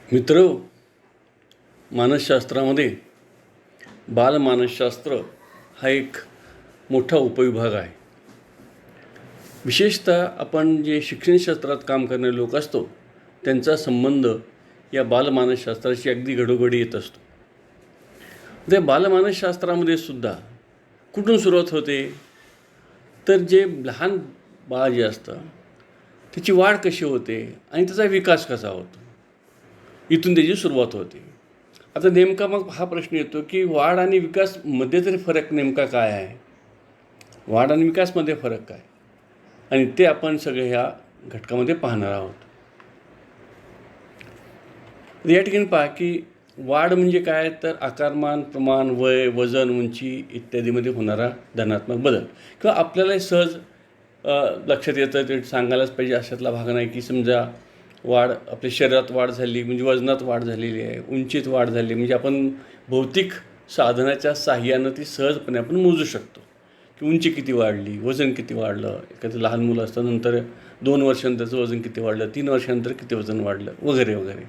मित्र, मानसशास्त्रामध्ये बालमानसशास्त्र हा एक मोठा उपविभाग आहे. विशेषतः आपण जे शिक्षणशास्त्रात काम करणारे लोक असतो त्यांचा संबंध या बालमानसशास्त्राशी अगदी घडोघडी येत असतो. त्या बालमानसशास्त्रामध्ये सुद्धा कुठून सुरुवात होते तर जे लहान बाळ जे असतं त्याची वाढ कशी होते आणि त्याचा विकास कसा होतो इथून त्याची सुरुवात होते. आता नेमका मग हा प्रश्न येतो की वाढ आणि विकासमध्ये तरी फरक नेमका काय आहे, वाढ आणि विकासमध्ये फरक काय, आणि ते आपण सगळे ह्या घटकामध्ये पाहणार आहोत. या ठिकाणी पहा की वाढ म्हणजे काय तर आकारमान, प्रमाण, वय, वजन, उंची इत्यादीमध्ये होणारा धनात्मक बदल किंवा आपल्याला सहज लक्षात येतं ते सांगायलाच पाहिजे अशातला भाग नाही की समजा वाढ आपल्या शरीरात वाढ झाली म्हणजे वजनात वाढ झालेली आहे, उंचीत वाढ झाली म्हणजे आपण भौतिक साधनाच्या साह्यानं ती सहजपणे आपण मोजू शकतो की उंची किती वाढली, वजन किती वाढलं. एखादं लहान मुलं असतं नंतर 2 वर्षानंतरचं वजन किती वाढलं, 3 वर्षानंतर किती वजन वाढलं वगैरे वगैरे,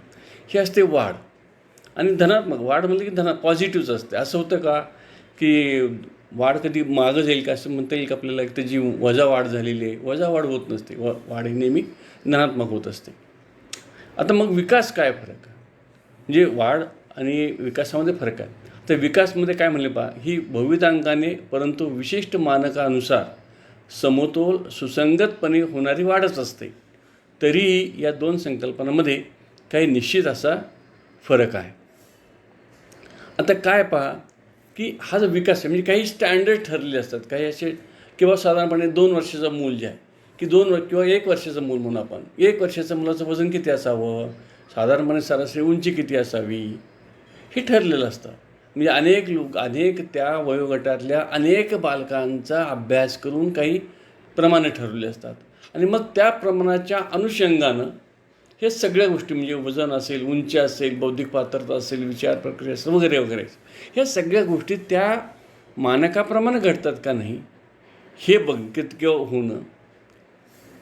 हे असते वाढ. आणि धनात्मक वाढ म्हणजे की पॉझिटिव्हच असते. असं होतं का की वाढ कधी मागं जाईल का असं म्हणता येईल का आपल्याला? एक तर जी वजा वाढ झालेली आहे, वजा वाढ होत नसते, वाढ ही नेहमी धनात्मक होत असते. आता मग विकास काय फरक आहे, म्हणजे वाढ आणि विकासामध्ये फरक आहे. तर विकासमध्ये काय म्हणले पहा, ही भवितांकाने परंतु विशिष्ट मानकानुसार समतोल सुसंगतपणे होणारी वाढच असते. तरीही या दोन संकल्पनांमध्ये काही निश्चित असा फरक आहे. आता काय पहा की हा जो विकास आहे म्हणजे काही स्टँडर्ड ठरलेले असतात, काही असे किंवा साधारणपणे 2 वर्षाचं मूल जे आहे की किंवा 1 वर्षाचं मूल म्हणून आपण 1 वर्षाचं मुलाचं वजन किती असावं, साधारणपणे सरासरी उंची किती असावी, हे ठरलेलं असतं. म्हणजे अनेक त्या वयोगटातल्या अनेक बालकांचा अभ्यास करून काही प्रमाणे ठरवले असतात आणि मग त्या प्रमाणाच्या अनुषंगानं हे सगळ्या गोष्टी म्हणजे वजन असेल, उंची असेल, बौद्धिक पात्रता असेल, विचार प्रक्रिया असेल वगैरे वगैरे, ह्या सगळ्या गोष्टी त्या मानकाप्रमाणे घडतात का नाही हे किंवा होणं,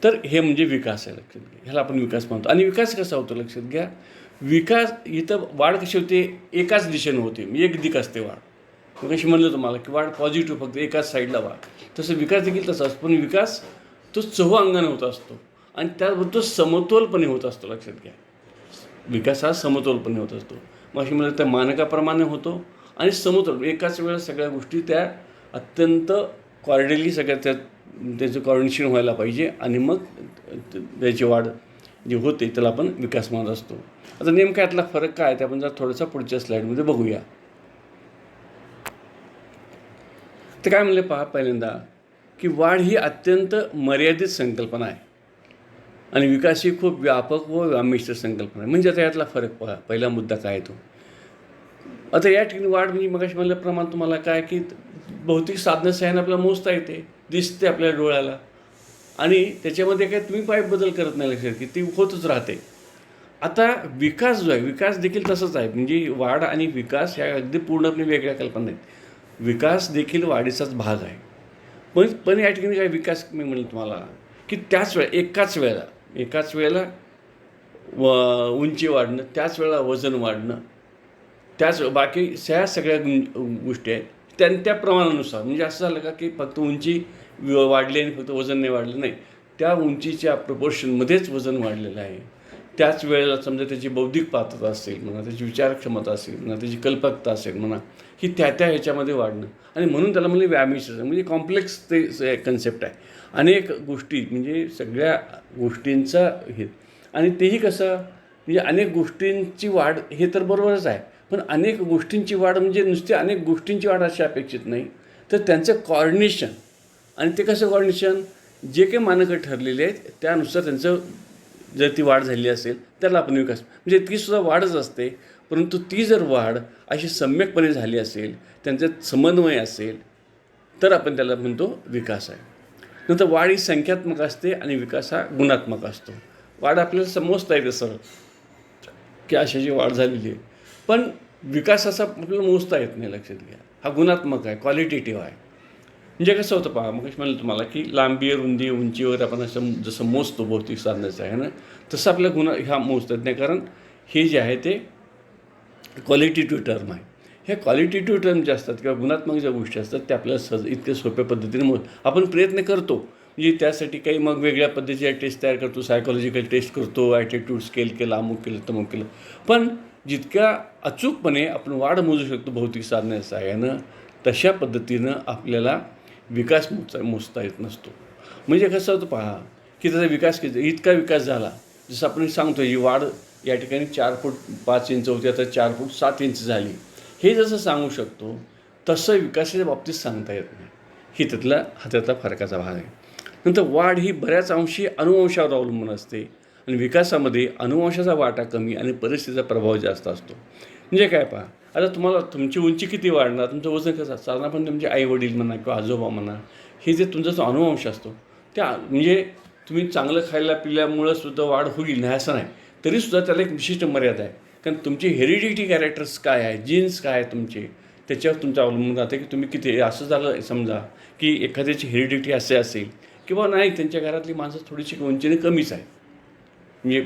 तर हे म्हणजे विकास आहे. लक्षात घ्या, ह्याला आपण विकास म्हणतो. आणि विकास कसा होतो लक्षात घ्या, विकास इथं वाढ कशी होते एकाच दिशेनं होते, म्हणजे एक दिक असते वाढ. मग कशी म्हणलं तुम्हाला की वाढ पॉझिटिव्ह फक्त एकाच साईडला वाढ, तसं विकास देखील तसा असतो. पण विकास तो चहूअंगाने होत असतो आणि त्याबरोबर तो समतोलपणे होत असतो. लक्षात घ्या, विकास हा समतोलपणे होत असतो. मग अशी म्हणलं तर मानकाप्रमाणे होतो आणि समतोल एकाच वेळेला सगळ्या गोष्टी त्या अत्यंत कॉर्डिनली सगळ्या त्याचं कॉर्डिनेशन व्हायला पाहिजे आणि मग त्याची वाढ जी होते त्याला आपण विकास म्हणत असतो. आता नेमका यातला फरक काय आहे ते आपण जर थोडासा पुढच्या स्लाईडमध्ये बघूया. तर काय म्हणले पहा, पहिल्यांदा की वाढ ही अत्यंत मर्यादित संकल्पना आहे आणि विकास ही खूप व्यापक व व्यामिश्र संकल्पना आहे. म्हणजे आता यातला फरक पहा, पहिला मुद्दा काय तो. आता या ठिकाणी वाढ म्हणजे मगाशी म्हणलं प्रमाण तुम्हाला काय की भौतिक साधनं सहाय्याने आपल्याला मोजता येते, दिसते आपल्या डोळ्याला आणि त्याच्यामध्ये काय तुम्ही काय बदल करत नाही, लक्षात की ती होतच राहते. आता विकास जो आहे विकास देखील तसंच आहे. म्हणजे वाढ आणि विकास ह्या अगदी पूर्णपणे वेगळ्या कल्पना आहेत. विकास देखील वाढीचाच भाग आहे. पण या ठिकाणी काय विकास मी म्हणलं तुम्हाला की एकाच वेळेला उंची वाढणं, त्याच वेळेला वजन वाढणं, त्याच बाकी ह्या सगळ्या गोष्टी आहेत त्या प्रमाणानुसार. म्हणजे असं झालं का की फक्त उंची वाढली आणि फक्त वजन नाही वाढलं, नाही, त्या उंचीच्या प्रपोर्शनमध्येच वजन वाढलेलं आहे. त्याच वेळेला समजा त्याची बौद्धिक पात्रता असेल म्हणा, त्याची विचारक्षमता असेल म्हणा, त्याची कल्पकता असेल म्हणा, ही त्या ह्याच्यामध्ये वाढणं. आणि म्हणून त्याला म्हणजे व्यामिश्र म्हणजे कॉम्प्लेक्स ते कन्सेप्ट आहे. अनेक गोष्टी म्हणजे सगळ्या गोष्टींचा हे, आणि तेही कसं म्हणजे अनेक गोष्टींची वाढ हे तर बरोबरच आहे, पण अनेक गोष्टींची वाढ म्हणजे नुसती अनेक गोष्टींची वाढ अशी अपेक्षित नाही, तर त्यांचं कॉर्डिनेशन. आणि ते कसं कॉर्डिनेशन, जे काही मानकं ठरलेले आहेत त्यानुसार त्यांचं जर ती वाढ झाली असेल त्याला आपण विकास म्हणजे तीसुद्धा वाढच असते. परंतु ती जर वाढ अशी सम्यकपणे झाली असेल, त्यांच्यात समन्वय असेल, तर आपण त्याला म्हणतो विकास आहे. नंतर वाढ ही संख्यात्मक असते आणि विकास हा गुणात्मक असतो. वाढ आपल्याला समजता येते सरळ की अशाची वाढ झालेली आहे, पण विकास असा आपल्याला मोजता येत नाही. लक्षात घ्या, हा गुणात्मक आहे, क्वालिटेटिव्ह आहे. म्हणजे कसं होतं पहा, मग म्हणलं तुम्हाला की लांबी, रुंदी, उंची वगैरे आपण असं जसं मोजतो भौतिक साधनाचं आहे ना, तसं आपल्या ह्या मोजतात नाही. कारण हे जे आहे ते क्वालिटेटिव्ह टर्म आहे. ह्या क्वालिटेटिव्ह टर्म जे असतात किंवा गुणात्मक ज्या गोष्टी असतात त्या आपल्याला सहज इतक्या सोप्या पद्धतीने आपण प्रयत्न करतो. म्हणजे त्यासाठी काही मग वेगळ्या पद्धतीच्या टेस्ट तयार करतो, सायकोलॉजिकल टेस्ट करतो, ॲटिट्यूड स्केल केला, अमुक केलं तमुक केलं. पण जितक्या अचूकपणे आपण वाढ मोजू शकतो भौतिक साधनाच्या सहाय्यानं, तशा पद्धतीनं आपल्याला विकास मोजता येत नसतो. म्हणजे कसं होतं पहा, की त्याचा विकास इतका विकास झाला, जसं आपण सांगतो ही वाढ या ठिकाणी 4 फूट 5 इंच होती, आता 4 फूट 7 इंच झाली. हे जसं सांगू शकतो तसं विकासाच्या बाबतीत सांगता येत नाही. ही त्यातला फरकाचा भाग आहे. नंतर वाढ ही बऱ्याच अंशी अनुवंशावर अवलंबून असते आणि विकासामध्ये अनुवंशाचा वाटा कमी आणि परिस्थितीचा प्रभाव जास्त असतो. म्हणजे काय पहा, आता तुम्हाला तुमची उंची किती वाढणार, तुमचं वजन कसं साधारणपणे तुमचे आईवडील म्हणा किंवा आजोबा म्हणा, हे जे तुमचा जो अनुवंश असतो त्या म्हणजे तुम्ही चांगलं खायला पिल्यामुळं सुद्धा वाढ होईल नाही असं नाही, तरीसुद्धा त्याला एक विशिष्ट मर्यादा आहे. कारण तुमची हेरिडिटी कॅरेक्टर्स काय आहे, जीन्स काय आहे तुमचे, त्याच्यावर तुमचं अवलंबून राहते की तुम्ही किती. असं झालं समजा की एखाद्याची हेरिडिटी असे असेल किंवा नाही त्यांच्या घरातली माणसं थोडीशी उंचीने कमीच आहे, म्हणजे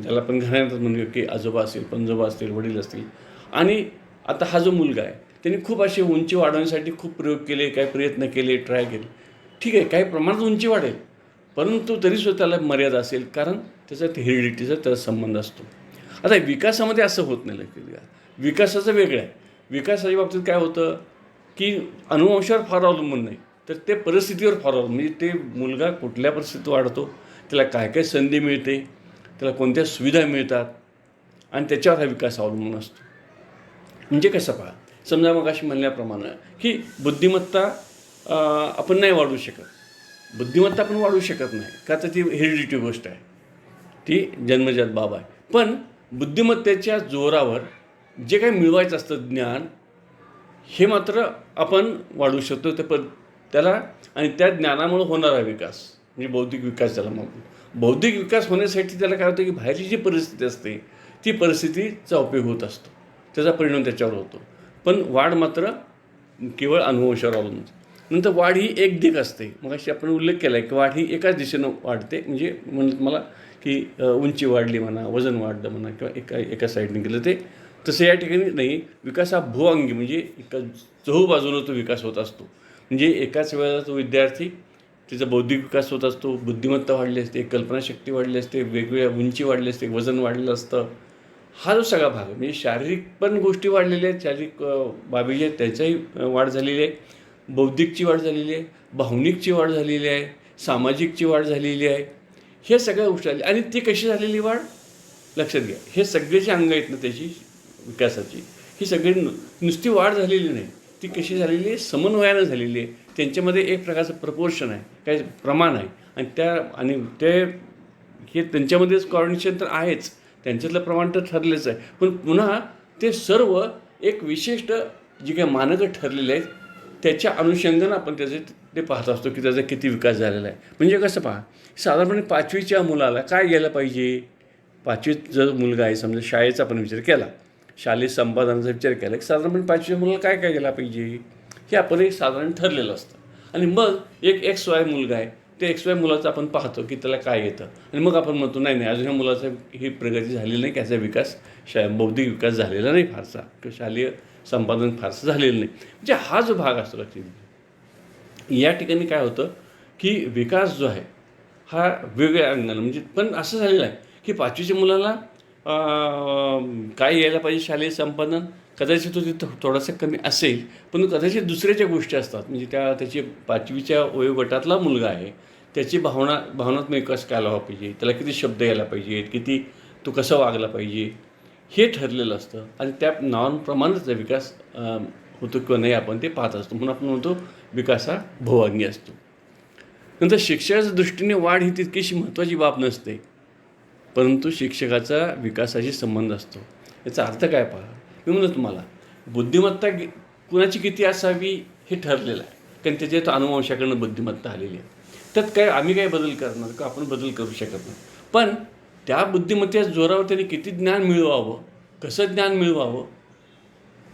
त्याला पण घराण्यात म्हणूया की आजोबा असेल, पणजोबा असतील, वडील असतील, आणि आता हा जो मुलगा आहे त्यांनी खूप अशी उंची वाढवण्यासाठी खूप प्रयोग केले, काही प्रयत्न केले, ट्राय केले. ठीक आहे, काही प्रमाणात उंची वाढेल, परंतु तरीसुद्धा त्याला मर्यादा असेल, कारण त्याचा हेरिडिटीचा त्याचा संबंध असतो. आता विकासामध्ये असं होत नाही. लक्षात घ्या, विकासाचं वेगळं आहे. विकासाच्या बाबतीत काय होतं की अनुवंशावर फार अवलंबून नाही, तर ते परिस्थितीवर फार अवलंबून. म्हणजे ते मुलगा कुठल्या परिस्थितीत वाढतो, त्याला काय काय संधी मिळते, त्याला कोणत्या सुविधा मिळतात, आणि त्याच्यावर हा विकास अवलंबून असतो. म्हणजे कसं पहा, समजा मग अशी म्हणल्याप्रमाणे की बुद्धिमत्ता आपण नाही वाढवू शकत. बुद्धिमत्ता आपण वाढवू शकत नाही का, तर ती हेरिडिटी गोष्ट आहे, ती जन्मजात बाब आहे. पण बुद्धिमत्तेच्या जोरावर जे काही मिळवायचं असतं ज्ञान, हे मात्र आपण वाढवू शकतो. त्याला आणि त्या ज्ञानामुळे होणारा विकास म्हणजे बौद्धिक विकास. त्याला मग बौद्धिक विकास होण्यासाठी त्याला काय होतं की बाहेरची जी परिस्थिती असते ती परिस्थितीचा उपयोग होत असतो, त्याचा परिणाम त्याच्यावर होतो. पण वाढ मात्र केवळ अनुवंशावर अवलंबून. नंतर वाढ ही एक दिग असते. मग अशी आपण उल्लेख केला आहे की वाढ ही एकाच दिशेनं वाढते. म्हणजे मला की उंची वाढली म्हणा, वजन वाढलं म्हणा, किंवा एका साईडने गेलं ते तसं या ठिकाणी नाही. विकास हा भूअंगी म्हणजे चहू बाजूनं तो विकास होत असतो. म्हणजे एकाच वेळेला तो विद्यार्थी त्याचा बौद्धिक विकास होत असतो, बुद्धिमत्ता वाढली असते, कल्पनाशक्ती वाढली असते, वेगवेगळ्या उंची वाढली असते, वजन वाढलेलं असतं. हा जो सगळा भाग म्हणजे शारीरिक पण गोष्टी वाढलेल्या आहेत, शारीरिक बाबी आहेत त्याच्याही वाढ झालेली आहे, बौद्धिकची वाढ झालेली आहे, भावनिकची वाढ झालेली आहे, सामाजिकची वाढ झालेली आहे. हे सगळ्या गोष्टी आल्या. आणि ती कशी झालेली वाढ लक्षात घ्या, हे सगळे जे अंग आहेत ना त्याची विकासाची, ही सगळी नुसती वाढ झालेली नाही, ती कशी झालेली आहे, समन्वयानं झालेली आहे. त्यांच्यामध्ये एक प्रकारचं प्रपोर्शन आहे, काही प्रमाण आहे, आणि ते हे त्यांच्यामध्येच कॉर्डिनेशन तर आहेच, त्यांच्यातलं प्रमाण तर ठरलेच आहे. पण पुन्हा ते सर्व एक विशिष्ट जी काही मानकं ठरलेले आहेत त्याच्या अनुषंगानं आपण ते पाहत असतो की त्याचा किती विकास झालेला आहे. म्हणजे कसं पहा, साधारणपणे 5वीच्या मुलाला काय घ्यायला पाहिजे. 5वीत जर मुलगा आहे, समजा शाळेचा आपण विचार केला, शालेय संपादनाचा विचार केला की साधारणपणे 5वीच्या मुलाला काय काय घ्यायला पाहिजे, हे आपण एक साधारण ठरलेलं असतं. आणि मग एक XY मुलगा आहे, ते XY मुलाचं आपण पाहतो की त्याला काय येतं, आणि मग आपण म्हणतो नाही अजून ह्या मुलाचं ही प्रगती झालेली नाही, त्याचा विकास बौद्धिक विकास झालेला नाही फारसा, किंवा शालेय संपादन फारसं झालेलं नाही. म्हणजे हा जो भाग असतो लक्षात, या ठिकाणी काय होतं की विकास जो आहे हा वेगळ्या अंगानं म्हणजे पण असं झालेलं आहे की 5वीच्या मुलाला काय यायला पाहिजे, शालेय संपादन कदाचित तो तिथं थोडासा कमी असेल, पण कदाचित दुसऱ्या ज्या गोष्टी असतात म्हणजे त्याची 5वीच्या वयोगटातला मुलगा आहे, त्याची भावनात्मक विकास काय आला पाहिजे, त्याला किती शब्द यायला पाहिजेत, किती तो कसा वागला पाहिजे, हे ठरलेलं असतं. आणि त्या नावांप्रमाणेच विकास होतो किंवा नाही आपण ते पाहत असतो. म्हणून आपण म्हणतो विकास हा बहुअंगी असतो. नंतर शिक्षकाच्या दृष्टीने वाढ ही तितकीशी महत्त्वाची बाब नसते, परंतु शिक्षकाचा विकासाशी संबंध असतो. याचा अर्थ काय पहा, मी म्हणलं तुम्हाला बुद्धिमत्ता कुणाची किती असावी हे ठरलेलं आहे, कारण त्याच्यात अनुवंशाकडनं बुद्धिमत्ता आलेली आहे. त्यात काय आम्ही काय बदल करणार का, आपण बदल करू शकत नाही. पण त्या बुद्धिमत्तेच्या जोरावर त्यांनी किती ज्ञान मिळवावं, कसं ज्ञान मिळवावं,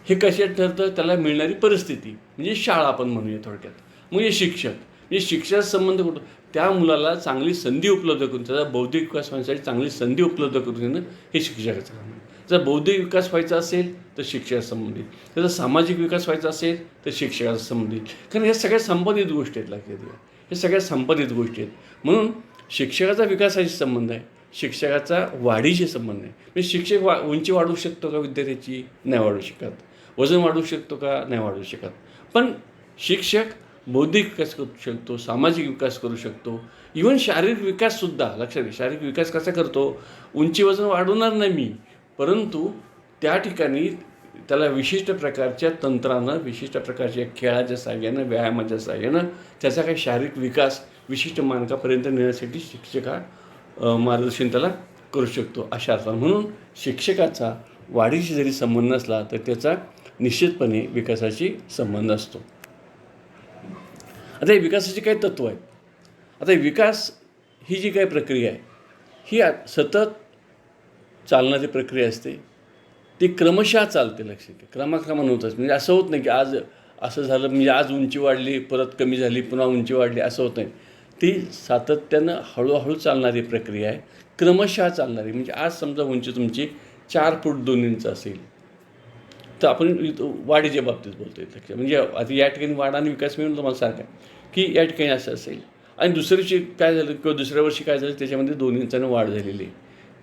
हे कशात ठरतं, त्याला मिळणारी परिस्थिती म्हणजे शाळा आपण म्हणूया थोडक्यात, म्हणजे शिक्षक. म्हणजे शिक्षणाचा संबंध कुठं, त्या मुलाला चांगली संधी उपलब्ध करून, त्याचा बौद्धिक विकास होण्यासाठी चांगली संधी उपलब्ध करून देणं हे शिक्षकाचं काम आहे. जर बौद्धिक विकास व्हायचा असेल तर शिक्षकाचा संबंधित, त्याचा सामाजिक विकास व्हायचा असेल तर शिक्षकाचा संबंधित. कारण ह्या सगळ्या संबंधित गोष्टी आहेत, लक्षात घ्या, हे सगळ्या संबंधित गोष्टी आहेत. म्हणून शिक्षकाचा विकासाशी संबंध आहे, शिक्षकाचा वाढीशी संबंध आहे. म्हणजे शिक्षक उंची वाढवू शकतो का विद्यार्थ्याची? नाही वाढवू शकत. वजन वाढवू शकतो का? नाही वाढवू शकत. पण शिक्षक बौद्धिक विकास करू शकतो, सामाजिक विकास करू शकतो, इव्हन शारीरिक विकाससुद्धा. लक्षात घ्या, शारीरिक विकास कसा करतो? उंची वजन वाढवणार नाही मी, परंतु त्या ठिकाणी त्याला विशिष्ट प्रकारच्या तंत्रानं, विशिष्ट प्रकारच्या खेळाच्या साहाय्यानं, व्यायामाच्या साहाय्यानं त्याचा काही शारीरिक विकास विशिष्ट मानकापर्यंत नेण्यासाठी शिक्षक हा मार्गदर्शन त्याला करू शकतो, अशा अर्थानं. म्हणून शिक्षकाचा वाढीशी जरी संबंध नसला तर त्याचा निश्चितपणे विकासाशी संबंध असतो. आता हे विकासाची काही तत्त्व आहेत. आता विकास ही जी काही प्रक्रिया आहे ही सतत चालणारी प्रक्रिया असते. ती क्रमशः चालते, लक्षात घ्या, क्रमाक्रमानं होतच. म्हणजे असं होत नाही की आज असं झालं म्हणजे आज उंची वाढली, परत कमी झाली, पुन्हा उंची वाढली, असं होत नाही. ती सातत्यानं हळूहळू चालणारी प्रक्रिया आहे, क्रमशः चालणारी. म्हणजे आज समजा उंची तुमची 4 फूट 2 इंच असेल तर आपण वाढीच्या बाबतीत बोलतो आहे. म्हणजे आता या ठिकाणी वाढ आणि विकास मिळून तुम्हाला सारखं आहे की या ठिकाणी असं असेल, आणि दुसऱ्या दिवशी काय झालं किंवा दुसऱ्या वर्षी काय झालं, त्याच्यामध्ये 2 इंचानं वाढ झालेली,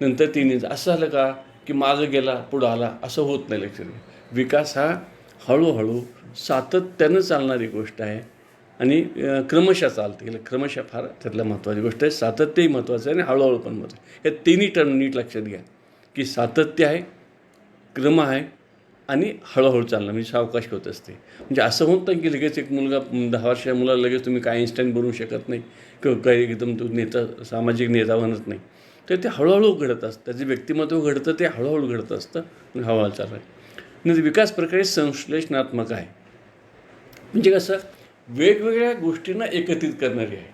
नंतर 3 इंच. असं झालं का की मागं गेला पुढं आला, असं होत नाही. लक्षात घ्या, विकास हा हळूहळू सातत्यानं चालणारी गोष्ट आहे आणि क्रमशः चालते. क्रमशः फार त्यातल्या महत्त्वाची गोष्ट आहे. सातत्यही महत्त्वाचं आहे आणि हळूहळू पण महत्त्वाचं आहे. या तिन्ही टर्म नीट लक्षात घ्या की सातत्य आहे, क्रम आहे आणि हळूहळू चालणं, म्हणजे सावकाश होत असते. म्हणजे असं होत नाही की लगेच एक मुलगा 10 वर्षाच्या मुलाला लगेच तुम्ही काय इन्स्टंट बनवू शकत नाही किंवा काही एकदम तो नेता, सामाजिक नेता बनत नाही. तर ते हळूहळू घडत असतं, त्याचे व्यक्तिमत्व घडतं, ते हळूहळू घडत असतं, हळूहळू चालू आहे. म्हणजे विकास प्रक्रिया संश्लेषणात्मक आहे. म्हणजे कसं वेगवेगळ्या गोष्टींना एकत्रित करणारी आहे.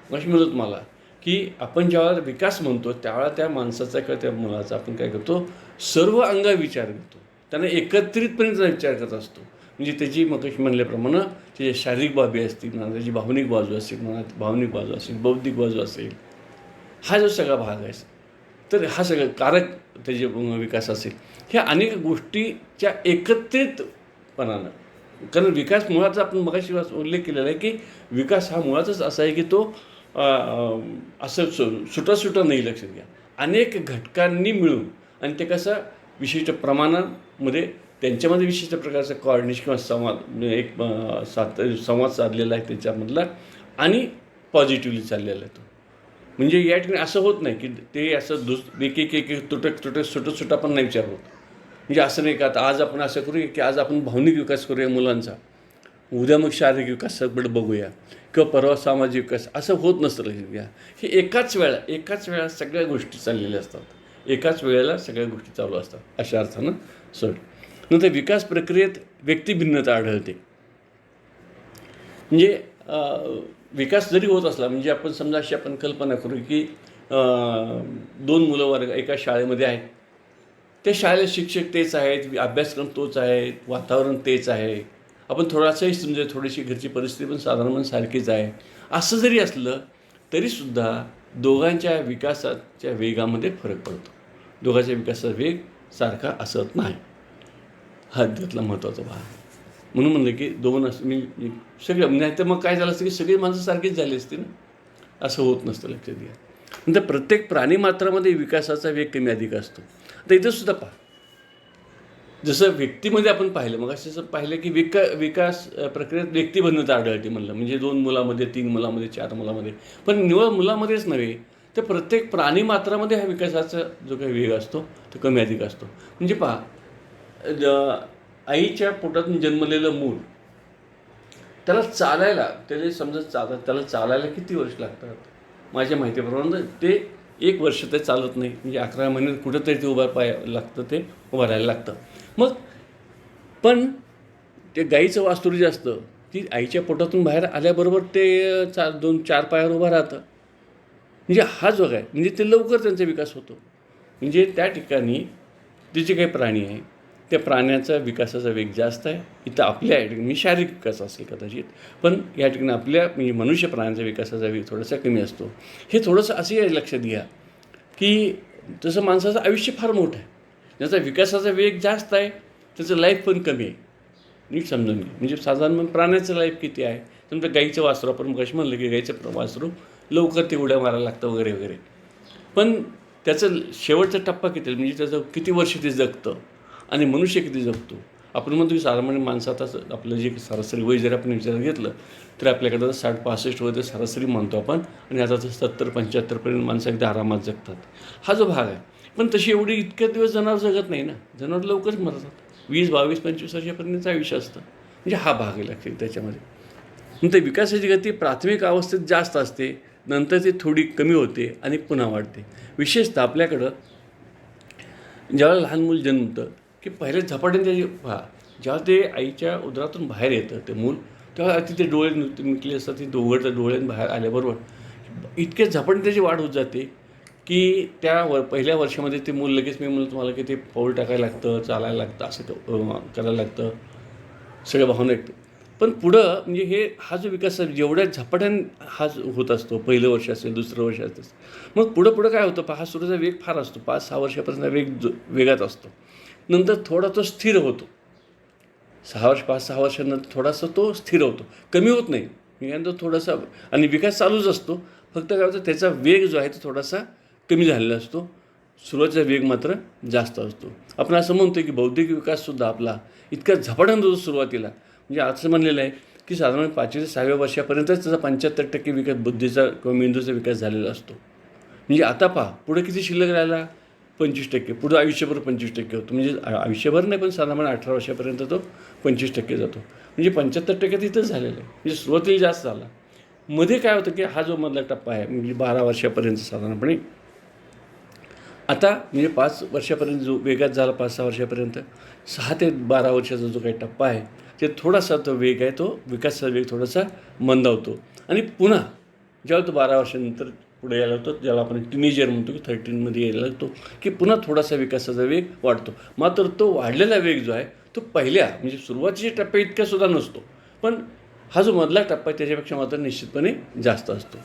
मग म्हणतो तुम्हाला की आपण ज्यावेळेला विकास म्हणतो त्यावेळेला त्या माणसाचा किंवा त्या मुलाचा आपण काय करतो, सर्व अंगा विचार करतो, त्यांना एकत्रितपणे त्याचा विचार करत असतो. म्हणजे त्याची मगाशी म्हणल्याप्रमाणे त्याची शारीरिक बाबी असतील म्हणा, त्याची भावनिक बाजू असेल म्हणा, भावनिक बाजू असेल, बौद्धिक बाजू असेल, हा जो सगळा भाग आहे, तर हा सगळं कारक त्याचे विकास असेल, ह्या अनेक गोष्टीच्या एकत्रितपणानं. कारण विकास मुळाचा आपण मगाशी उल्लेख केलेला आहे की विकास हा मुळातच असा आहे की तो असं सुटा नाही. लक्षात घ्या, अनेक घटकांनी मिळून, आणि ते कसं विशिष्ट प्रमाणामध्ये त्यांच्यामध्ये विशिष्ट प्रकारचा कॉर्डिनेशन किंवा संवाद साधलेला आहे त्याच्यामधला, आणि पॉझिटिव्हली चाललेला आहे तो. म्हणजे या ठिकाणी असं होत नाही की ते असं एक सुटत पण नाही विचार होत. म्हणजे असं नाही का आता आज आपण असं करूया की आज आपण भावनिक विकास करूया मुलांचा, उद्या मग शारीरिक विकासाकडे बघूया किंवा परवा सामाजिक विकास, असं होत नसतं. लक्षात घ्या, हे एकाच वेळा सगळ्या गोष्टी चाललेल्या असतात, एकाच वेळेला सगळ्या गोष्टी चालू असतात, अशा अर्थानं सर. नंतर विकास प्रक्रियेत व्यक्तिभिन्नता आढळते. म्हणजे विकास जरी होत असला, म्हणजे आपण समजा अशी आपण कल्पना करू की 2 मुलं वर्ग एका शाळेमध्ये आहेत, त्या शाळेला शिक्षक तेच आहेत, अभ्यासक्रम तोच आहे, वातावरण तेच आहे, आपण थोडासाही समजा थोडीशी घरची परिस्थिती पण साधारण सारखीच आहे, असं जरी असलं तरीसुद्धा दोघांच्या विकासाच्या वेगामध्ये फरक पडतो. दोघांच्या विकासाचा वेग सारखा असत नाही, हा त्यातला महत्त्वाचा भाग. म्हणून म्हणलं की दोन असं मी सगळं, नाही तर मग काय झालं असतं की सगळी माणसं सारखीच झाली असती ना, असं होत नसतं. लक्षात घ्या, नंतर प्रत्येक प्राणीमात्रामध्ये विकासाचा वेग कमी अधिक असतो. आता इथं सुद्धा पहा, जसं व्यक्तीमध्ये आपण पाहिलं, मग असं पाहिलं की विकास प्रक्रियेत व्यक्तिभिन्नता आढळते म्हणलं, म्हणजे 2 मुलामध्ये, 3 मुलामध्ये, 4 मुलामध्ये, पण निवळ मुलामध्येच नव्हे तर प्रत्येक प्राणीमात्रामध्ये हा विकासाचा जो काही वेग असतो तो कमी अधिक असतो. म्हणजे पहा, आईच्या पोटातून जन्मलेलं मूल, त्याला चालायला, त्याला चालायला किती वर्ष लागतात? माझ्या माहितीप्रमाणे ते 1 वर्ष ते चालत नाही, म्हणजे 11 महिन्यात कुठंतरी ते उभं राहायला लागतं. मग पण ते गाईचं वासरू जे असतं, ती आईच्या पोटातून बाहेर आल्याबरोबर ते 2-4 पायावर उभं राहतं. म्हणजे हा जो आहे, म्हणजे ते लवकर त्यांचा विकास होतो. म्हणजे त्या ठिकाणी जे काही प्राणी आहे त्या प्राण्याचा विकासाचा वेग जास्त आहे. इथं आपल्या या ठिकाणी शारीरिक विकास असेल कदाचित, पण या ठिकाणी आपल्या म्हणजे मनुष्य प्राण्यांचा विकासाचा वेग थोडासा कमी असतो. हे थोडंसं असंही लक्षात घ्या की तसं माणसाचं आयुष्य फार मोठं आहे. ज्याचा विकासाचा वेग जास्त आहे त्याचं लाईफ पण कमी आहे. नीट समजून घ्या. म्हणजे साधारण प्राण्याचं लाईफ किती आहे? समजा गाईचं वासरू, आपण मगाशी म्हणलं की गाईचं वासरू लवकर ते उड्या मारायला लागतं वगैरे वगैरे, पण त्याचं शेवटचा टप्पा किती आहे, म्हणजे त्याचं किती वर्ष ते जगतं आणि मनुष्य किती जगतो. आपण म्हणतो की साधारण माणसं आता आपलं जे सरासरी वय जर आपण विचारात घेतलं तर आपल्याकडं 60-65 वय तर सरासरी म्हणतो आपण, आणि आता तर 70-75पर्यंत माणसं अगदी आरामात जगतात. हा जो भाग आहे, पण तशी एवढी इतक्या दिवस जनावर जगत नाही ना. जनावर लवकरच मरतात. 20, 22, 25 वर्षापर्यंतचं आयुष्य असतं. म्हणजे हा भाग आहे लक्षात त्याच्यामध्ये. नंतर विकासाची गती प्राथमिक अवस्थेत जास्त असते, नंतर ती थोडी कमी होते आणि पुन्हा वाढते. विशेषतः आपल्याकडं ज्यावेळेला लहान मूल जन्मतं की पहिले झपाट्याने त्याची जेव्हा ते आईच्या उदरातून बाहेर येतं ते मूल, तेव्हा तिथे डोळे मिटले असतात. ते उघडतं, डोळ्याने बाहेर आल्याबरोबर इतक्या झपाट्याने त्याची वाढ होत जाते की त्या पहिल्या वर्षामध्ये ते मूल लगेच, मी म्हणलं तुम्हाला की ते पाऊल टाकायला लागतं, चालायला लागतं, असं करायला लागतं, सगळ्या भावना ऐकते. पण पुढं म्हणजे हा जो विकास जेवढ्या झपाट्याने हा होत असतो, पहिलं वर्ष असेल, दुसरं वर्ष असेल, मग पुढं काय होतं हा सुरूचा वेग फार असतो. 5-6 वर्षापर्यंत वेग वेगात असतो. नंतर थोडा तो स्थिर होतो. 5-6 वर्षानंतर थोडासा तो स्थिर होतो, कमी होत नाही. मी थोडासा, आणि विकास चालूच असतो. फक्त काय होतं, त्याचा वेग जो आहे तो थोडासा कमी झालेला असतो. सुरुवातीचा वेग मात्र जास्त असतो. आपण असं म्हणतो की बौद्धिक विकाससुद्धा आपला इतका झपाट्यानं होतो सुरुवातीला. म्हणजे असं म्हणलेलं आहे की साधारण 5वी ते 6व्या वर्षापर्यंतच त्याचा 75% विकास बुद्धीचा किंवा मेंदूचा विकास झालेला असतो. म्हणजे आता पहा पुढे किती शिल्लक राहिला, 25%. पुढं आयुष्यभर 25% होतो. म्हणजे आयुष्यभर नाही, पण साधारण 18 वर्षापर्यंत तो 25% जातो. म्हणजे 75% तिथंच झालेलं आहे. म्हणजे सुरुवातीला जास्त झाला. मध्ये काय होतं की हा जो मधला टप्पा आहे म्हणजे 12 वर्षापर्यंत साधारणपणे, आता म्हणजे 5 वर्षापर्यंत जो वेगात झाला, 5-6 वर्षापर्यंत, 6 ते 12 वर्षाचा जो काही टप्पा आहे ते थोडासा तो वेग आहे, तो विकासाचा वेग थोडासा मंदावतो. आणि पुन्हा जेव्हा तो 12 वर्षानंतर पुढे यायला लागतो, ज्याला आपण टीनेजर म्हणतो की 13मध्ये यायला लागतो, की पुन्हा थोडासा विकासाचा वेग वाढतो. मात्र तो वाढलेला वेग जो आहे तो पहिल्या म्हणजे सुरुवातीच्या टप्प्या इतकासुद्धा नसतो, पण हा जो मधला टप्पा आहे त्याच्यापेक्षा मात्र निश्चितपणे जास्त असतो.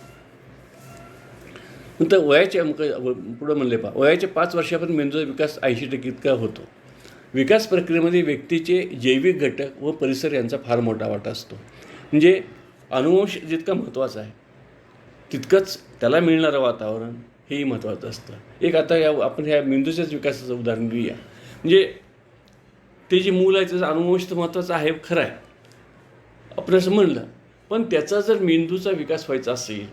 नंतर वयाच्या पुढं म्हणले वयाच्या 5 वर्षापर्यंत मेंदूचा विकास 80% इतका होतो. विकास प्रक्रियेमध्ये व्यक्तीचे जैविक घटक व परिसर यांचा फार मोठा वाटा असतो. म्हणजे अनुवंश जितका महत्त्वाचा आहे तितकंच त्याला मिळणारं वातावरण हेही महत्त्वाचं असतं. एक आता आपण ह्या मेंदूच्याच विकासाचं उदाहरण घेऊया. म्हणजे ते जे मूल आहे त्याचं अनुवंश तर महत्त्वाचं आहे, खरं आहे, आपण असं म्हणलं, पण त्याचा जर मेंदूचा विकास व्हायचा असेल,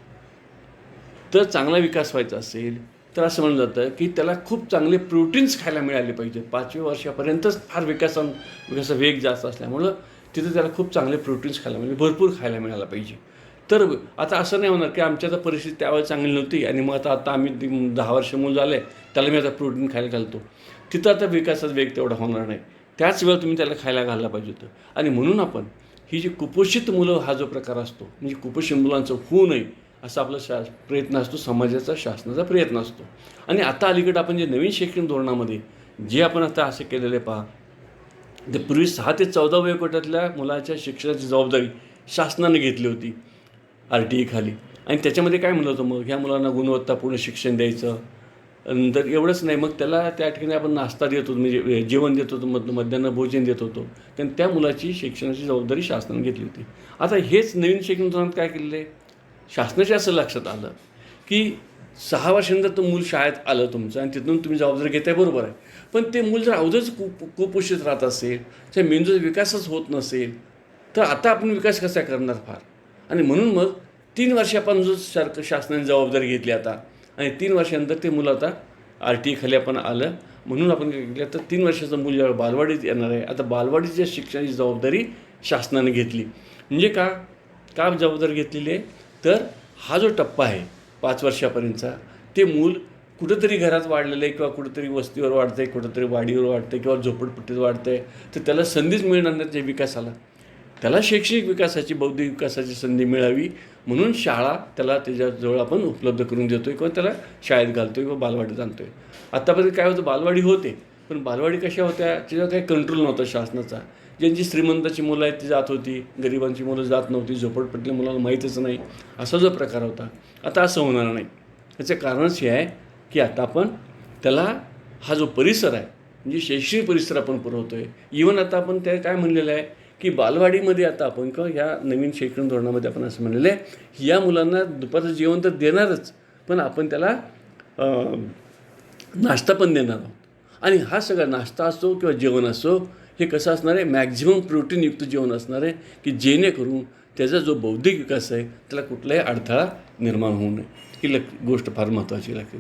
तर चांगला विकास व्हायचा असेल तर असं म्हणलं जातं की त्याला खूप चांगले प्रोटीन्स खायला मिळाले पाहिजे. 5व्या वर्षापर्यंतच फार विकासाचा वेग जास्त असल्यामुळं तिथं त्याला खूप चांगले प्रोटीन्स खायला म्हणजे भरपूर खायला मिळायला पाहिजे. तर आता असं नाही होणार की आमच्या आता परिस्थिती त्यावेळेस चांगली नव्हती आणि मग आता आम्ही 10 वर्ष मूल झाले त्याला मी आता प्रोटीन खायला घालतो. तिथं आता विकासाचा वेग तेवढा होणार नाही. त्याच वेळेला तुम्ही त्याला खायला घालला पाहिजे होतं. आणि म्हणून आपण ही जी कुपोषित मुलं हा जो प्रकार असतो, म्हणजे कुपोषित मुलांचं होऊ नये असा आपला प्रयत्न असतो, समाजाचा, शासनाचा प्रयत्न असतो. आणि आता अलीकडे आपण जे नवीन शैक्षणिक धोरणामध्ये जे आपण आता असं केलेलं आहे पहा, ते पूर्वी 6 ते 14 वयोगटातल्या मुलाच्या शिक्षणाची जबाबदारी शासनाने घेतली होती RTE खाली. आणि त्याच्यामध्ये काय म्हणलं होतं, मग ह्या मुलांना गुणवत्तापूर्ण शिक्षण द्यायचं. नंतर एवढंच नाही, मग त्याला त्या ठिकाणी आपण नाश्ता देत होतो, म्हणजे जेवण देत होतो, मध्यान्ह भोजन देत होतो. कारण त्या मुलाची शिक्षणाची जबाबदारी शासनाने घेतली होती. आता हेच नवीन शैक्षणिक धोरणात काय केलेलं आहे, शासनाच्या असं लक्षात आलं की 6 वर्षांनंतर तो मूल शाळेत आलं तुमचं आणि तिथून तुम्ही जबाबदारी घेताय, बरोबर आहे, पण ते मूल जर अवधच कुपोषित राहत असेल, त्या मेंदूचा विकासच होत नसेल, तर आता आपण विकास कसा करणार फार. आणि म्हणून मग 3 वर्षापासून जो शासनाने जबाबदारी घेतली आता, आणि 3 वर्षानंतर ते मुलं आता RTE खाली आपण आलं. म्हणून आपण काय केलं, तर 3 वर्षाचं मूल जेव्हा बालवाडीत येणार आहे, आता बालवाडीच्या शिक्षणाची जबाबदारी शासनाने घेतली. म्हणजे का जबाबदारी घेतलेली आहे, तर हा जो टप्पा आहे 5 वर्षापर्यंतचा, ते मूल कुठंतरी घरात वाढलेलं आहे किंवा कुठंतरी वस्तीवर वाढतं आहे, कुठंतरी वाडीवर वाढतं आहे किंवा झोपडपट्टीत वाढतं आहे, तर त्याला संधीच मिळणार नाही त्या विकासाला. त्याला शैक्षणिक विकासाची, बौद्धिक विकासाची संधी मिळावी म्हणून शाळा त्याला त्याच्याजवळ आपण उपलब्ध करून देतो आहे किंवा त्याला शाळेत घालतो आहे किंवा बालवाडीत आणतो आहे. आत्तापर्यंत काय होतं, बालवाडी होते, पण बालवाडी कशा होत्या, त्याच्यावर काही कंट्रोल नव्हता शासनाचा. ज्यांची श्रीमंताची मुलं आहेत ती जात होती, गरिबांची मुलं जात नव्हती, झोपडपट्टील्या मुलाला माहीतच नाही, असा जो प्रकार होता. आता असं होणार नाही. याचं कारणच हे आहे की आता आपण त्याला हा जो परिसर आहे म्हणजे शैक्षणिक परिसर आपण पुरवतो आहे. इव्हन आता आपण त्या काय म्हणलेलं आहे की बालवाडीमध्ये आता आपण किंवा ह्या नवीन शैक्षणिक धोरणामध्ये आपण असं म्हणलेलं आहे, या मुलांना दुपारचं जेवण तर देणारच, पण आपण त्याला नाश्ता पण देणार आहोत. आणि हा सगळा नाश्ता असो किंवा जेवण असो, हे कसं असणार आहे, मॅक्झिमम प्रोटीनयुक्त जेवण असणार आहे की जेणेकरून त्याचा जो बौद्धिक विकास आहे त्याला कुठलाही अडथळा निर्माण होऊ नये. ही गोष्ट फार महत्त्वाची लागते.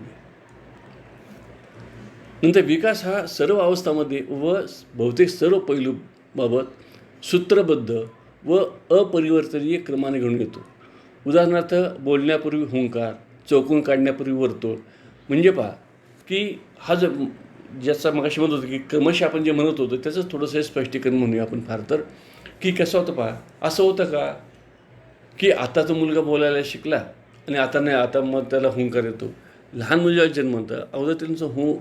नंतर विकास हा सर्व अवस्थामध्ये व बहुतेक सर्व पैलूबाबत सूत्रबद्ध व अपरिवर्तनीय क्रमाने घडून येतो. उदाहरणार्थ बोलण्यापूर्वी हुंकार, चौकून काढण्यापूर्वी वर्तुळ. म्हणजे पहा की हा जो ज्याचा मगाशी म्हणत होतो की क्रमशः आपण जे म्हणत होतो त्याचंच थोडंसं स्पष्टीकरण म्हणूया आपण फार तर, की कसं होतं पहा, असं होतं का की आता तो मुलगा बोलायला शिकला आणि आता नाही, आता मग त्याला हुंकार येतो. लहान मुलाला जन्मतं अगोदर त्यांचं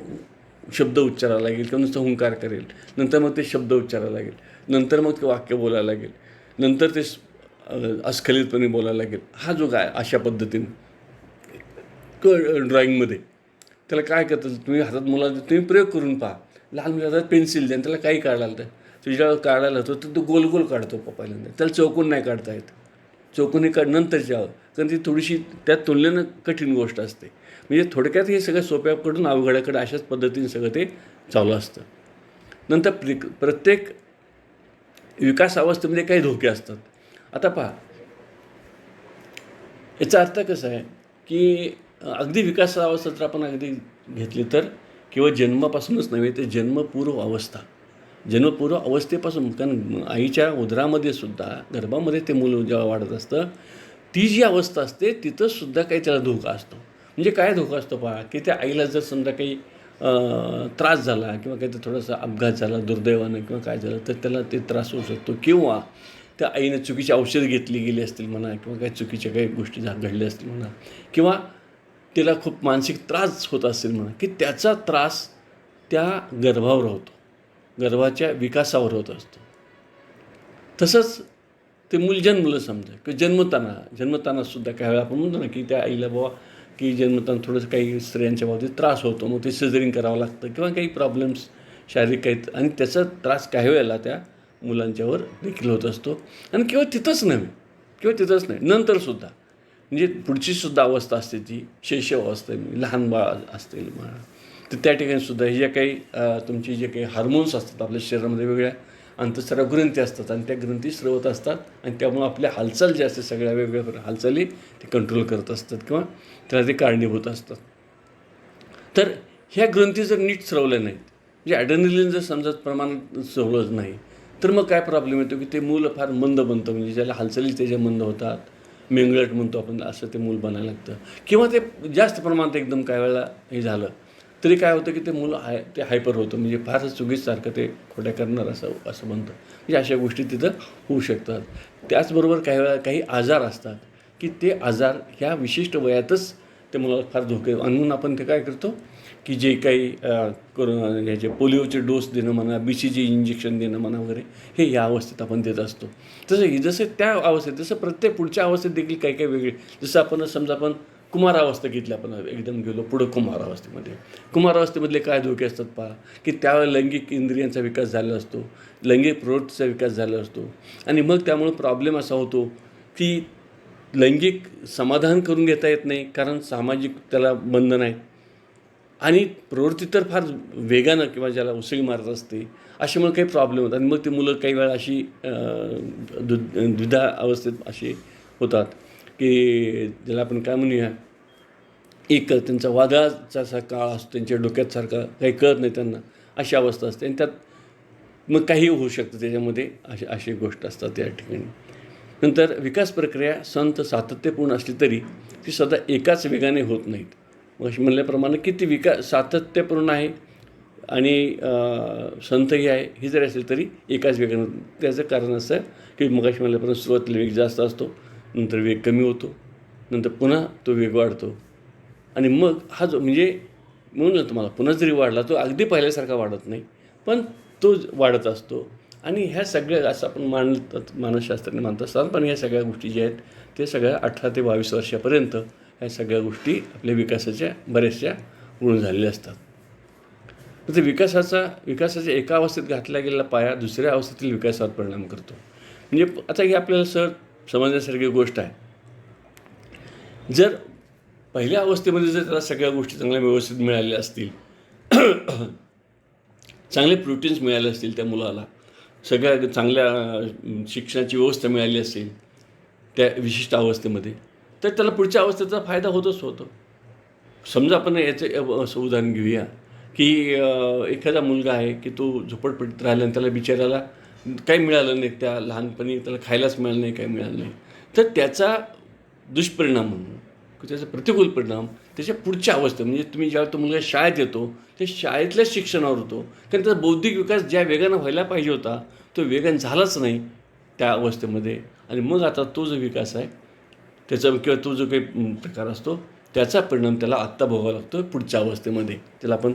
शब्द उच्चारायला लागेल किंवा नुसतं हुंकार करेल, नंतर मग ते शब्द उच्चारायला लागेल, नंतर मग ते वाक्य बोलायला लागेल, नंतर ते अस्खलितपणे बोलायला लागेल. हा जो काय अशा पद्धतीने ड्रॉइंगमध्ये त्याला काय करतं, तुम्ही हातात मुलाला तुम्ही प्रयोग करून पहा. लहान मुलाला पेन्सिल द्या, त्याला काही काढायला तर तुझ्या काढायला होतो तर तो गोल गोल काढतो पहिल्यांदा, त्याला चौकून नाही काढता येत. चौकून हे नंतरच्या, कारण ती थोडीशी त्या तुलनेनं कठीण गोष्ट असते. म्हणजे थोडक्यात हे सगळं सोप्याकडून अवघडाकडे अशाच पद्धतीने सगळं ते चालू असतं. नंतर प्रत्येक विकास अवस्थेमध्ये काही धोके असतात. आता पहा, याचा अर्थ कसा आहे की अगदी विकासावस्था जर आपण अगदी घेतली तर केवळ जन्मापासूनच नव्हे, ते जन्मपूर्व अवस्थेपासून, कारण आईच्या उदरामध्ये सुद्धा, गर्भामध्ये ते मूल जेव्हा वाढत असतं, ती जी अवस्था असते तिथंसुद्धा काही त्याला धोका असतो. म्हणजे काय धोका असतो पहा, की त्या आईला जर समजा काही त्रास झाला किंवा काही थोडासा अपघात झाला दुर्दैवानं किंवा काय झालं तर त्याला ते त्रास होऊ शकतो. किंवा त्या आईनं चुकीची औषध घेतली गेली असतील म्हणा, किंवा काही चुकीच्या काही गोष्टी घडल्या असतील म्हणा, किंवा तिला खूप मानसिक त्रास होत असेल म्हणा, की त्याचा त्रास त्या गर्भावर होतो, गर्भाच्या विकासावर होत असतो. तसंच ते मूल जन्मलं समजा, की जन्मतानासुद्धा काही वेळा आपण म्हणतो ना की त्या आईला बाबा की जन्मताना थोडंसं काही स्त्रियांच्या बाबतीत त्रास होतो, मग ते सिझरिंग करावं लागतं किंवा काही प्रॉब्लेम्स शारीरिक काही, आणि त्याचा त्रास काही वेळेला त्या मुलांच्यावर देखील होत असतो. आणि किंवा तिथंच नाही नंतरसुद्धा, म्हणजे पुढचीसुद्धा अवस्था असते ती शैशव अवस्था, लहान बाळ असतील म्हणा, तर त्या ठिकाणीसुद्धा हे ज्या काही तुमचे जे काही हार्मोन्स असतात आपल्या शरीरामध्ये, वेगळ्या अंतःस्राव ग्रंथी असतात आणि त्या ग्रंथी स्रवत असतात आणि त्यामुळे आपल्या हालचाल जे असते सगळ्या वेगवेगळ्या हालचाली ते कंट्रोल करत असतात किंवा त्याला ते कारणीभूत असतात. तर ह्या ग्रंथी जर नीट स्रवल्या नाहीत, म्हणजे ॲड्रेनलिन जर समजा प्रमाणात स्रवलं नाही, तर मग काय प्रॉब्लेम येतो की ते मूल फार मंद बनतं, म्हणजे ज्याला हालचाली त्याच्या मंद होतात, मेंगलट म्हणतो आपण, असं ते मूल बनायला लागतं. किंवा ते जास्त प्रमाणात एकदम काय वेळेला हे झालं तरी काय होतं की ते मुलं ते हायपर होतं, म्हणजे फारच चुकीसारखं ते खोट्या करणार असं बनतं. म्हणजे अशा गोष्टी तिथं होऊ शकतात. त्याचबरोबर काही वेळा काही आजार असतात की ते आजार ह्या विशिष्ट वयातच ते मुलाला फार धोके, म्हणून आपण ते काय करतो की जे काही ह्याचे पोलिओचे डोस देणं म्हणा, BCG इंजेक्शन देणं म्हणा वगैरे, हे या अवस्थेत आपण देत असतो. जसं त्या अवस्थेत, जसं प्रत्येक पुढच्या अवस्थेत देखील काही काही वेगळे, जसं आपण समजा आपण कुमारावस्था घेतली, आपण एकदम गेलो पुढं कुमारावस्थेमधले काय धोके असतात पहा, की त्यावेळेला लैंगिक इंद्रियांचा विकास झाला असतो, लैंगिक प्रवृत्तीचा विकास झाला असतो, आणि मग त्यामुळे प्रॉब्लेम असा होतो की लैंगिक समाधान करून घेता येत नाही, कारण सामाजिक त्याला बंधन आहेत, आणि प्रवृत्ती तर फार वेगानं किंवा ज्याला उसळी मारत असते, अशामुळे काही प्रॉब्लेम होतात. आणि मग ती मुलं काही वेळा अशी द्विधा अवस्थेत अशी होतात की ज्याला आपण काय म्हणूया, एक त्यांचा वादळाचा असा काळ असतो, त्यांच्या डोक्यात सारखा काही कळत नाही त्यांना, अशी अवस्था असते. आणि त्यात मग काही होऊ शकतं त्याच्यामध्ये, अशी गोष्ट असतात त्या ठिकाणी. नंतर विकास प्रक्रिया सातत्यपूर्ण असली तरी ती सध्या एकाच वेगाने होत नाहीत. मग अशी म्हणल्याप्रमाणे की ती सातत्यपूर्ण आहे आणि संथही आहे, ही जरी असेल तरी एकाच वेगाने. त्याचं कारण असं की मग अशी म्हणल्याप्रमाणे सुरुवातीला वेग जास्त असतो, नंतर वेग कमी होतो, नंतर पुन्हा तो वेग वाढतो, आणि मग हा जो म्हणजे म्हणून तुम्हाला पुन्हा जरी वाढला तो अगदी पहिल्यासारखा वाढत नाही, पण तो वाढत असतो. आणि ह्या सगळ्या असं आपण मानसशास्त्राने मानत असतात, पण ह्या सगळ्या गोष्टी ज्या आहेत ते सगळ्या 18 ते 22 वर्षापर्यंत ह्या सगळ्या गोष्टी आपल्या विकासाच्या बऱ्याचशा पूर्ण झालेल्या असतात. तर विकासाच्या एका अवस्थेत घातला गेलेला पाया दुसऱ्या अवस्थेतील विकासावर परिणाम करतो. म्हणजे आता ही आपल्याला समजण्यासारखी गोष्ट आहे. जर पहिल्या अवस्थेमध्ये जर त्याला सगळ्या गोष्टी चांगल्या व्यवस्थित मिळाल्या असतील, चांगले प्रोटीन्स मिळाले असतील त्या मुलाला, सगळ्या चांगल्या शिक्षणाची व्यवस्था मिळाली असेल त्या विशिष्ट अवस्थेमध्ये, तर त्याला पुढच्या अवस्थेचा फायदा होतच होतो. समजा आपण याचं असं उदाहरण घेऊया की एखादा मुलगा आहे की तो झोपडपट्टीत राहिला आणि त्याला बिचाराला काही मिळालं नाही, त्या लहानपणी त्याला खायलाच मिळालं नाही, काही मिळालं नाही, तर त्याचा दुष्परिणाम म्हणून त्याचा प्रतिकूल परिणाम त्याच्या पुढच्या अवस्थेत, म्हणजे तुम्ही जेव्हा तो मुलगा शाळेत येतो ते शाळेतल्याच शिक्षणावर होतो. कारण त्याचा बौद्धिक विकास ज्या वेगानं व्हायला पाहिजे होता तो वेगानं झालाच नाही त्या अवस्थेमध्ये. आणि मग आता तो जो विकास आहे त्याचा किंवा तो जो काही प्रकार असतो त्याचा परिणाम त्याला आत्ता भोगावा लागतो पुढच्या अवस्थेमध्ये. त्याला आपण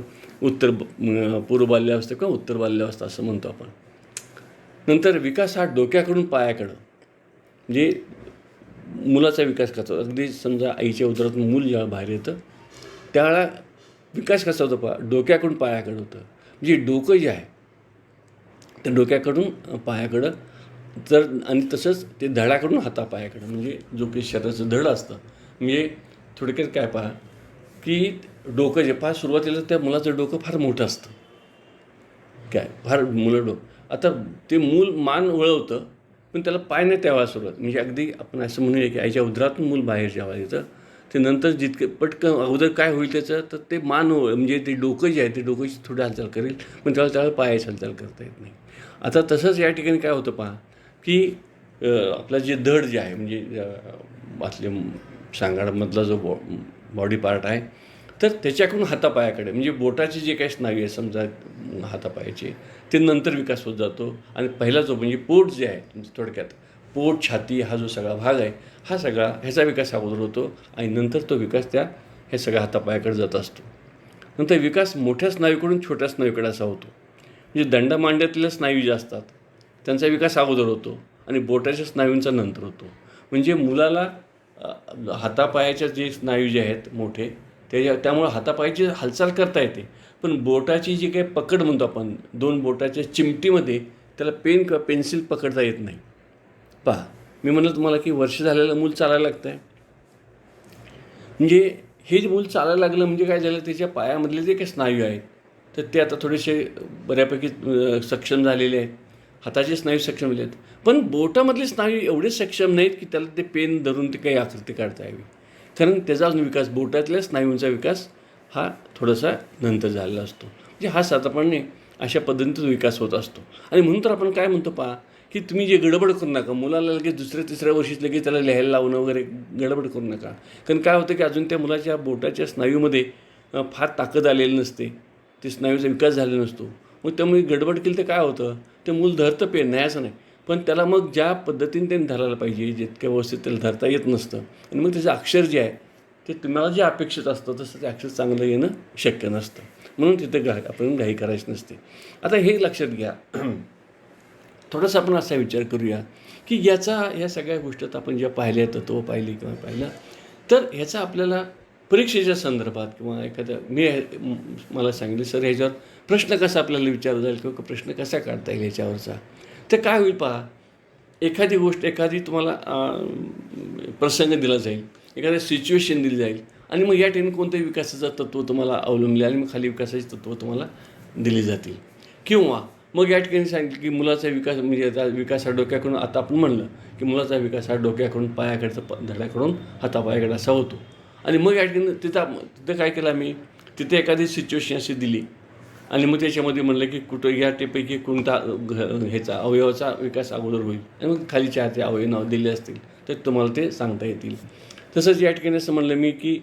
पूर्व बाल्यावस्था किंवा उत्तर बाल्यावस्था असं म्हणतो आपण. नंतर विकास हा डोक्याकडून पायाकडं, म्हणजे मुलाचा विकास कसा होतो. अगदी समजा आईच्या उदरातून मूल जेव्हा बाहेर येतं त्यावेळेला विकास कसा होतो डोक्याकडून पायाकडं होतं. म्हणजे डोकं जे आहे त्या डोक्याकडून पायाकडं, तर आणि तसंच ते धडाकडून हातापायाकडं, म्हणजे जो काही शरीराचं धड असतं. म्हणजे थोडक्यात काय पहा की डोकं जे सुरुवातीला त्या मुलाचं डोकं फार मोठं असतं, काय फार आता ते मूल मान वळवतं पण त्याला पाय नाही तेव्हा सुरुवात. म्हणजे अगदी आपण असं म्हणूया की आईच्या उदरातून मूल बाहेर जेव्हा येतं ते नंतर जितके पटकन अगोदर काय होईल त्याचं, तर ते म्हणजे ते डोकं जे आहे ते डोकंची थोडी हालचाल करेल, पण त्यावेळेला पायाची हालचाल करता येत नाही. आता तसंच या ठिकाणी काय होतं पहा की आपलं जे धड जे आहे, म्हणजे आतले सांगाडामधला जो बॉडी पार्ट आहे, तर त्याच्याकडून हातापायाकडे, म्हणजे बोटाचे जे काही स्नायू आहे समजा हातापायाचे, ते नंतर विकास होत जातो. आणि पहिला जो म्हणजे पोट जे आहे, म्हणजे थोडक्यात पोट छाती हा जो सगळा भाग आहे हा सगळा ह्याचा विकास अगोदर होतो आणि नंतर तो विकास हे सगळ्या हातापायाकडे जात असतो. नंतर विकास मोठ्या स्नायूकडून छोट्या स्नायूकडे असा होतो. म्हणजे दंडमांड्यातले स्नायू जे असतात त्यांचा विकास अगोदर होतो आणि बोटाच्या स्नायूंचा नंतर होतो. म्हणजे मुलाला हातापायाच्या जे स्नायू जे आहेत मोठे त्यामुळे हातापायाची हालचाल करता येते, पण बोटाची जी काही पकड म्हणतो आपण, दोन बोटाच्या चिमटीमध्ये त्याला पेन किंवा पेन्सिल पकडता येत नाही. पहा, मी म्हणलं तुम्हाला की वर्ष झालेलं मूल चालायला लागतं आहे. म्हणजे हे जे मूल चालायला लागलं म्हणजे काय झालं, त्याच्या पायामधले जे काही स्नायू आहेत तर ते आता थोडेसे बऱ्यापैकी सक्षम झालेले आहेत. हाताचे स्नायू सक्षम झाले आहेत, पण बोटामधले स्नायू एवढे सक्षम नाहीत की त्याला ते पेन धरून ते काही आकृती काढता यावी. कारण त्याचा अजून विकास, बोटातल्या स्नायूंचा विकास हा थोडासा नंतर झालेला असतो. म्हणजे हा साधारणपणे अशा पद्धतीचा विकास होत असतो. आणि म्हणून तर आपण काय म्हणतो पहा की तुम्ही जे गडबड करू नका, मुलाला लगेच दुसऱ्या तिसऱ्या वर्षीच लगेच त्याला लिहायला लावणं वगैरे गडबड करू नका. कारण काय होतं की अजून त्या मुलाच्या बोटाच्या स्नायूमध्ये फार ताकद आलेली नसते, ते स्नायूचा विकास झालेला नसतो. मग त्यामुळे गडबड केली तर काय होतं, ते मूल धरतं पेन नाही असं नाही, पण त्याला मग ज्या पद्धतीने त्यांनी धरायला पाहिजे जितक्या व्यवस्थित त्याला धरता येत नसतं. आणि मग त्याचं अक्षर जे आहे ते तुम्हाला जे अपेक्षित असतं तसं ते अक्षर चांगलं येणं शक्य नसतं. म्हणून तिथे आपण घाई करायची नसते. आता हे लक्षात घ्या. थोडासा आपण असा विचार करूया की ह्या सगळ्या गोष्टीत आपण ज्या पाहिल्या तत्त्व पाहिली किंवा पाहिलं, तर ह्याचा आपल्याला परीक्षेच्या संदर्भात किंवा मला सांगितलं सर ह्याच्यावर प्रश्न कसा आपल्याला विचारला जाईल किंवा प्रश्न कसा काढता येईल ह्याच्यावरचा, तर काय होईल पहा, एखादी तुम्हाला प्रसंग दिला जाईल, एखाद्या सिच्युएशन दिली जाईल आणि मग या ठिकाणी कोणत्याही विकासाचं तत्त्व तुम्हाला अवलंबले आणि मग खाली विकासाची तत्त्व तुम्हाला दिली जातील. किंवा मग या ठिकाणी सांगितलं की मुलाचा विकास म्हणजे आता विकास हा डोक्याकडून, आता आपण म्हणलं की मुलाचा विकास हा डोक्याकडून पायाकडचा धड्याकडून हातापायाकडे असा होतो. आणि मग या ठिकाणी तिथं काय केलं आम्ही, तिथे एखादी सिच्युएशन अशी दिली आणि मग त्याच्यामध्ये म्हणलं की कुठं या टेपैकी कोणता ह्याचा अवयवाचा विकास अगोदर होईल आणि मग खाली चारचे अवयव नाव दिले असतील तर तुम्हाला ते सांगता येतील. तसंच या ठिकाणी असं म्हणलं मी की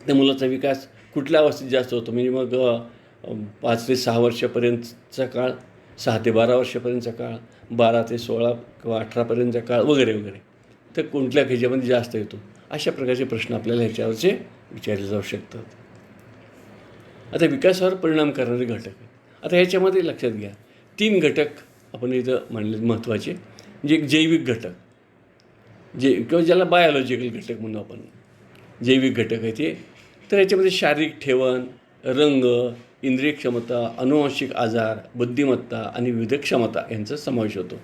त्या मुलाचा विकास कुठल्या अवस्थेत जास्त होतो, म्हणजे मग 5 ते 6 वर्षापर्यंतचा काळ, 6 ते 12 वर्षापर्यंतचा काळ, 12 ते 16 किंवा 18पर्यंतचा काळ वगैरे वगैरे, तर कोणत्या ह्याच्यामध्ये जास्त येतो, अशा प्रकारचे प्रश्न आपल्याला ह्याच्यावरचे विचारले जाऊ शकतात. आता विकासावर परिणाम करणारे घटक आहेत. आता ह्याच्यामध्ये लक्षात घ्या 3 घटक आपण इथं म्हणले महत्त्वाचे. म्हणजे एक जैविक घटक किंवा ज्याला बायोलॉजिकल घटक म्हणू आपण, जैविक घटक आहे ते. तर याच्यामध्ये शारीरिक ठेवण, रंग, इंद्रिय क्षमता, अनुवांशिक आजार, बुद्धिमत्ता आणि विविध क्षमता यांचा समावेश होतो.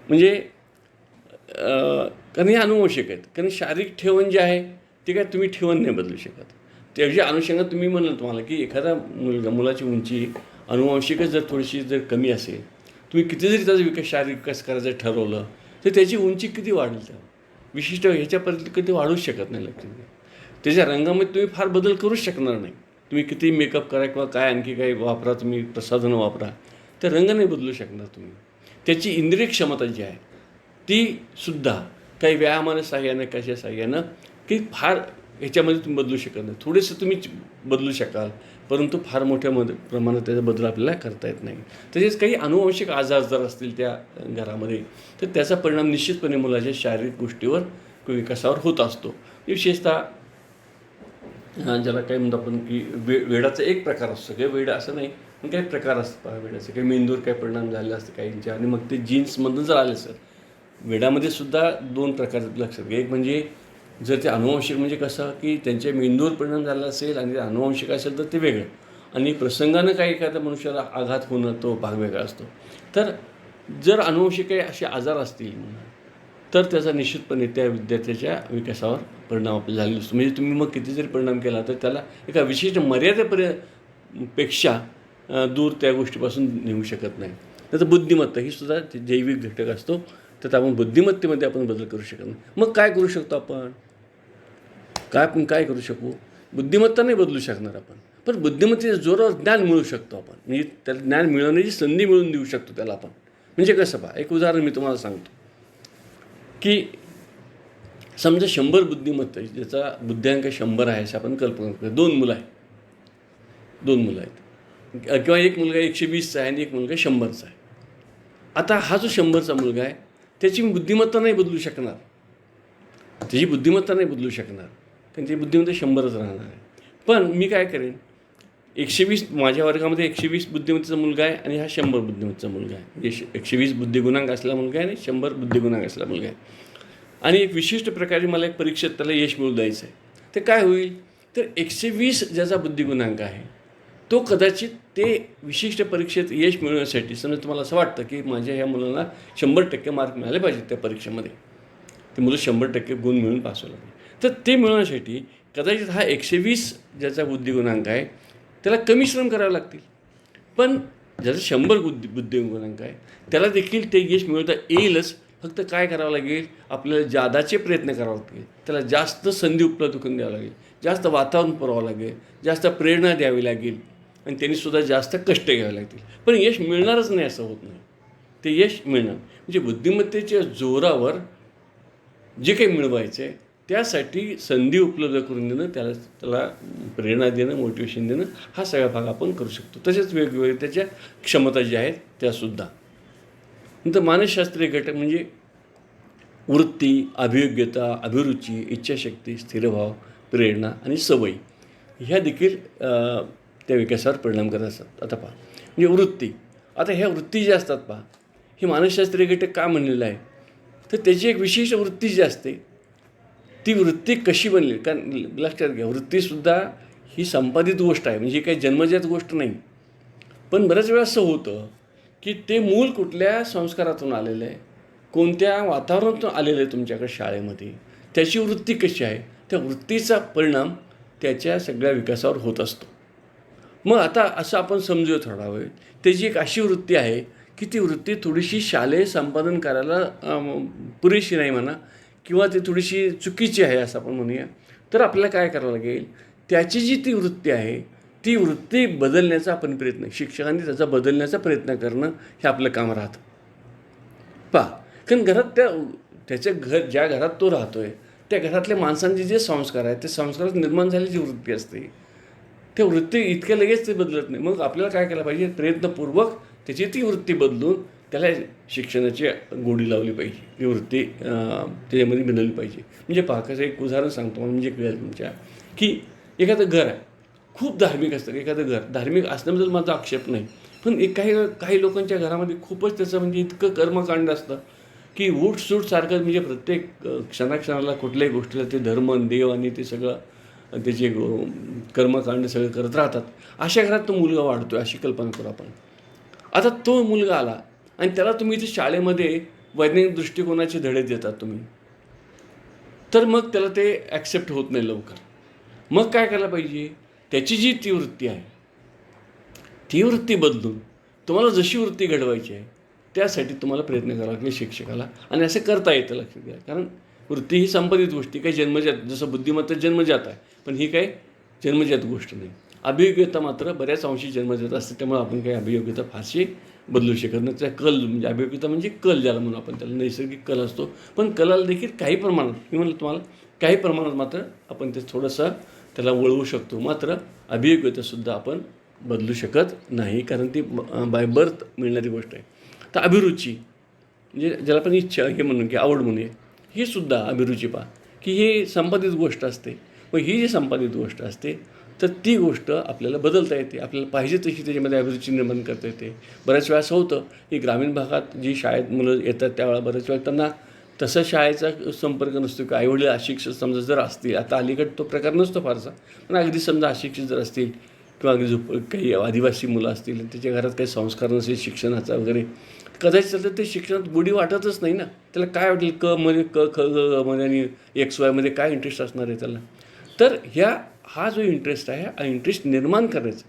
म्हणजे कारण हे अनुवंशिक आहेत. कारण शारीरिक ठेवण जे आहे ते काय तुम्ही ठेवण नाही बदलू शकत. त्याच्या अनुषंगाने तुम्ही म्हणलं तुम्हाला की एखादा मुलाची उंची अनुवांशिकच जर थोडीशी जर कमी असेल, तुम्ही किती जरी त्याचा शारीरिक विकास करायचं ठरवलं तर त्याची उंची किती वाढेल, त्या विशिष्ट ह्याच्यापर्यंत कधी वाढूच शकत नाही. लक्षात घ्या त्याच्या रंगामध्ये तुम्ही फार बदल करूच शकणार नाही. तुम्ही किती मेकअप करा किंवा काय आणखी काही वापरा, तुम्ही प्रसाधनं वापरा, तर रंग नाही बदलू शकणार तुम्ही. त्याची इंद्रिय क्षमता जी आहे ती सुद्धा काही व्यायामाने साह्यानं कशा साह्यानं की फार ह्याच्यामध्ये तुम्ही बदलू शकत नाही. थोडेसं तुम्ही बदलू शकाल, परंतु फार मोठ्या प्रमाणात त्याचा बदल आपल्याला करता येत नाही. तसेच काही अनुवांशिक आजार जर असतील त्या घरामध्ये तर त्याचा परिणाम निश्चितपणे मुलाच्या शारीरिक गोष्टीवर किंवा विकासावर होत असतो. विशेषतः ज्याला काय म्हणतो आपण की वेडाचा एक प्रकार असतो, काही वेड असं नाही पण काही प्रकार असतात वेडाचे, काही मेंदूवर काही परिणाम झाले असते काहींच्या, आणि मग ते जीन्समधून जर आले सर. वेडामध्ये सुद्धा 2 प्रकार लक्षात घ्या. एक म्हणजे जर ते अनुवांशिक म्हणजे कसं की त्यांच्या मेंदूवर परिणाम झाला असेल आणि ते अनुवांशिक असेल तर ते वेगळं, आणि प्रसंगानं काही एखाद्या मनुष्याला आघात होणं तो भाग वेगळा असतो. तर जर अनुवंशिक काही असे आजार असतील तर त्याचा निश्चितपणे त्या विद्यार्थ्याच्या विकासावर परिणाम आपल्याला झालेला असतो. म्हणजे तुम्ही मग किती जरी परिणाम केला तर त्याला एका विशिष्ट मर्यादेपेक्षा दूर त्या गोष्टीपासून नेऊ शकत नाही. त्याचं बुद्धिमत्ता ही सुद्धा जैविक घटक असतो. तर आपण बुद्धिमत्तेमध्ये आपण बदल करू शकत नाही. मग काय करू शकतो आपण, काय करू शकू? बुद्धिमत्ता नाही बदलू शकणार आपण, पण बुद्धिमत्तेच्या जोरावर ज्ञान मिळू शकतो आपण. म्हणजे त्याला ज्ञान मिळवण्याची संधी मिळवून देऊ शकतो त्याला आपण. म्हणजे कसं पहा, एक उदाहरण मी तुम्हाला सांगतो की समजा 100 बुद्धिमत्ता, ज्याचा बुद्ध्यांक 100 आहे असं आपण कल्पना करतो. 2 मुलं आहेत किंवा एक मुलगा 120चा आहे आणि एक मुलगा 100चा आहे. आता हा जो 100चा मुलगा आहे त्याची बुद्धिमत्ता नाही बदलू शकणार, कारण ती बुद्धिमत्ता 100च राहणार आहे. पण मी काय करेन, 120 माझ्या वर्गामध्ये 120 बुद्धिमत्तेचा मुलगा आहे आणि हा 100 बुद्धिमत्तेचा मुलगा आहे. म्हणजे 120 बुद्धिगुणांक असलेला मुलगा आहे आणि 100 बुद्धिगुणांक असलेला मुलगा आहे. आणि एक विशिष्ट प्रकारे मला एक परीक्षेत त्याला यश मिळवून द्यायचं आहे. तर काय होईल, तर 120 ज्याचा बुद्धिगुणांक आहे तो कदाचित ते विशिष्ट परीक्षेत यश मिळवण्यासाठी, समजा तुम्हाला असं वाटतं की माझ्या ह्या मुलांना 100% मार्क मिळाले पाहिजेत त्या परीक्षेमध्ये, ते मुलं 100% गुण मिळून पास व्हायला पाहिजे. तर ते मिळवण्यासाठी कदाचित हा 120 ज्याचा बुद्धिगुणांक आहे त्याला कमी श्रम करावे लागतील. पण ज्याचा 100 बुद्धिगुणांक आहे त्याला देखील ते यश मिळवता येईलच. फक्त काय करावं लागेल, आपल्याला जादाचे प्रयत्न करावे लागतील, त्याला जास्त संधी उपलब्ध करून द्यावं लागेल, जास्त वातावरण पुरवावं लागेल, जास्त प्रेरणा द्यावी लागेल आणि त्यांनीसुद्धा जास्त कष्ट घ्यावे लागतील. पण यश मिळणारच नाही असं होत नाही. ते यश मिळणं म्हणजे बुद्धिमत्तेच्या जोरावर जे काही मिळवायचं आहे त्यासाठी संधी उपलब्ध करून देणं, त्याला प्रेरणा देणं, मोटिवेशन देणं, हा सगळा भाग आपण करू शकतो. तसेच वेगवेगळे त्याच्या क्षमता ज्या आहेत त्यासुद्धा. नंतर मानसशास्त्रीय घटक म्हणजे वृत्ती, अभियोग्यता, अभिरुची, इच्छाशक्ती, स्थिरभाव, प्रेरणा आणि सवयी ह्या देखील त्या विकासावर परिणाम करत असतात. आता पहा, म्हणजे वृत्ती, आता ह्या वृत्ती ज्या असतात पहा, हे मानसशास्त्रीय घटक का म्हणलेलं आहे, तर त्याची एक विशिष्ट वृत्ती जी असते ती वृत्ती कशी बनली. कारण लक्षात घ्या, वृत्तीसुद्धा ही संपादित गोष्ट आहे, म्हणजे काही जन्मजात गोष्ट नाही. पण बऱ्याच वेळा असं होतं की ते मूल कुठल्या संस्कारातून आलेलं आहे, कोणत्या वातावरणातून आलेलं आहे तुमच्याकडे शाळेमध्ये, त्याची वृत्ती कशी आहे, त्या वृत्तीचा परिणाम त्याच्या सगळ्या विकासावर होत असतो. मग आता असं आपण समजूया थोडा वेळ, त्याची एक अशी वृत्ती आहे की ती वृत्ती थोडीशी शालेय संपादन करायला पुरेशी नाही म्हणा, किंवा ती थोडीशी चुकीची आहे असं आपण म्हणूया. तर आपल्याला काय करावं लागेल, त्याची जी ती वृत्ती आहे ती वृत्ती बदलण्याचा आपण प्रयत्न, शिक्षकांनी त्याचा बदलण्याचा प्रयत्न करणं हे आपलं काम राहतं. पहा, कारण घरात त्याच्या ज्या घरात तो राहतो आहे त्या घरातल्या माणसांचे जे संस्कार आहेत ते संस्कारात निर्माण झालेली जी वृत्ती असते त्या वृत्ती इतक्या लगेच ते बदलत नाही. मग आपल्याला काय केलं पाहिजे, प्रयत्नपूर्वक त्याची ती वृत्ती बदलून त्याला शिक्षणाची गोडी लावली पाहिजे, ही वृत्ती त्याच्यामध्ये बनवली पाहिजे. म्हणजे पहा, कसं एक उदाहरण सांगतो म्हणजे कळेल तुमच्या, की एखादं घर आहे, खूप धार्मिक असतं. एखादं घर धार्मिक असण्याबद्दल माझा आक्षेप नाही, पण काही लोकांच्या घरामध्ये खूपच त्याचं म्हणजे इतकं कर्मकांड असतं की उठसूट सारखं, म्हणजे प्रत्येक क्षणाक्षणाला कुठल्याही गोष्टीला ते धर्म देव आणि ते सगळं त्याचे कर्मकांड सगळं करत राहतात. अशा घरात तो मुलगा वाढतो अशी कल्पना करू आपण. आता तो मुलगा आला आणि त्याला तुम्ही इथे शाळेमध्ये वैज्ञानिक दृष्टिकोनाचे धडे देतात तुम्ही, तर मग त्याला ते ॲक्सेप्ट होत नाही लवकर. मग काय करायला पाहिजे, त्याची जी ती वृत्ती आहे ती वृत्ती बदलून तुम्हाला जशी वृत्ती घडवायची आहे त्यासाठी तुम्हाला प्रयत्न करावा लागेल शिक्षकाला. आणि असं करता येतं, लक्षात घ्या. कारण वृत्ती ही संपादित गोष्टी काही जन्मजात, जसं बुद्धिमत्ता जन्मजात आहे, पण ही काही जन्मजात गोष्ट नाही. अभियोग्यता मात्र बऱ्याच अंशी जन्मजात असते, त्यामुळे आपण काही अभियोग्यता फारशी बदलू शकत नाही. त्या कल म्हणजे अभियोग्यता म्हणजे कल ज्याला म्हणून आपण, त्याला नैसर्गिक कल असतो, पण कलाला देखील काही प्रमाणात, मी म्हणलं तुम्हाला काही प्रमाणात मात्र आपण ते थोडंसं त्याला वळवू शकतो. मात्र अभियोग्यतासुद्धा आपण बदलू शकत नाही, कारण ती बाय बर्थ मिळणारी गोष्ट आहे. तर अभिरुची म्हणजे ज्याला पण इच्छा हे म्हणून की आवड म्हणूया, ही सुद्धा अभिरुची पहा की ही संपादित गोष्ट असते. मग ही जी संपादित गोष्ट असते तर ती गोष्ट आपल्याला बदलता येते, आपल्याला पाहिजे तशी त्याच्यामध्ये अभिरुची निर्माण करता येते. बऱ्याच वेळा असं होतं की ग्रामीण भागात जी शाळेत मुलं येतात त्यावेळेला बऱ्याच वेळा त्यांना तसा शाळेचा संपर्क नसतो की आईवडील अशिक्षित समजा जर असतील, आता अलीकडे तो प्रकार नसतो फारसा, पण अगदी समजा अशिक्षित जर असतील किंवा अगदी काही आदिवासी मुलं असतील, त्याच्या घरात काही संस्कार नसेल शिक्षणाचा वगैरे, कदाचित तर ते शिक्षणात गोडी वाटतच नाही ना. त्याला काय वाटेल क मध्ये क ख ग मध्ये आणि एक्स वायमध्ये काय इंटरेस्ट असणार आहे त्याला. तर हा जो इंटरेस्ट आहे, हा इंटरेस्ट निर्माण करायचं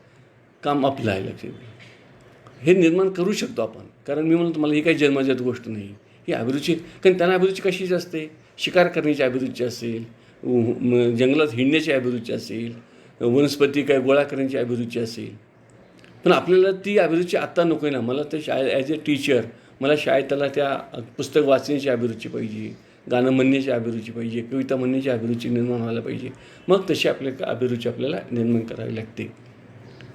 काम आपलं आहे, लक्षात घ्या. हे निर्माण करू शकतो आपण, कारण मी म्हणतो तुम्हाला ही काही जन्मजात गोष्ट नाही, ही अभिरुची. कारण त्यांना अभिरुची कशीच असते, शिकार करण्याची अभिरुची असेल, जंगलात हिंडण्याची अभिरुची असेल, वनस्पती काय गोळा करण्याची अभिरुची असेल. पण आपल्याला ती अभिरुची आत्ता नको आहे ना. मला तर ॲज अ टीचर मला शाळेत त्याला त्या पुस्तक वाचण्याची अभिरुची पाहिजे, गाणं म्हणण्याची अभिरुची पाहिजे, कविता म्हणण्याची अभिरुची निर्माण व्हायला पाहिजे. मग तशी आपल्या अभिरुची आपल्याला निर्माण करावी लागते.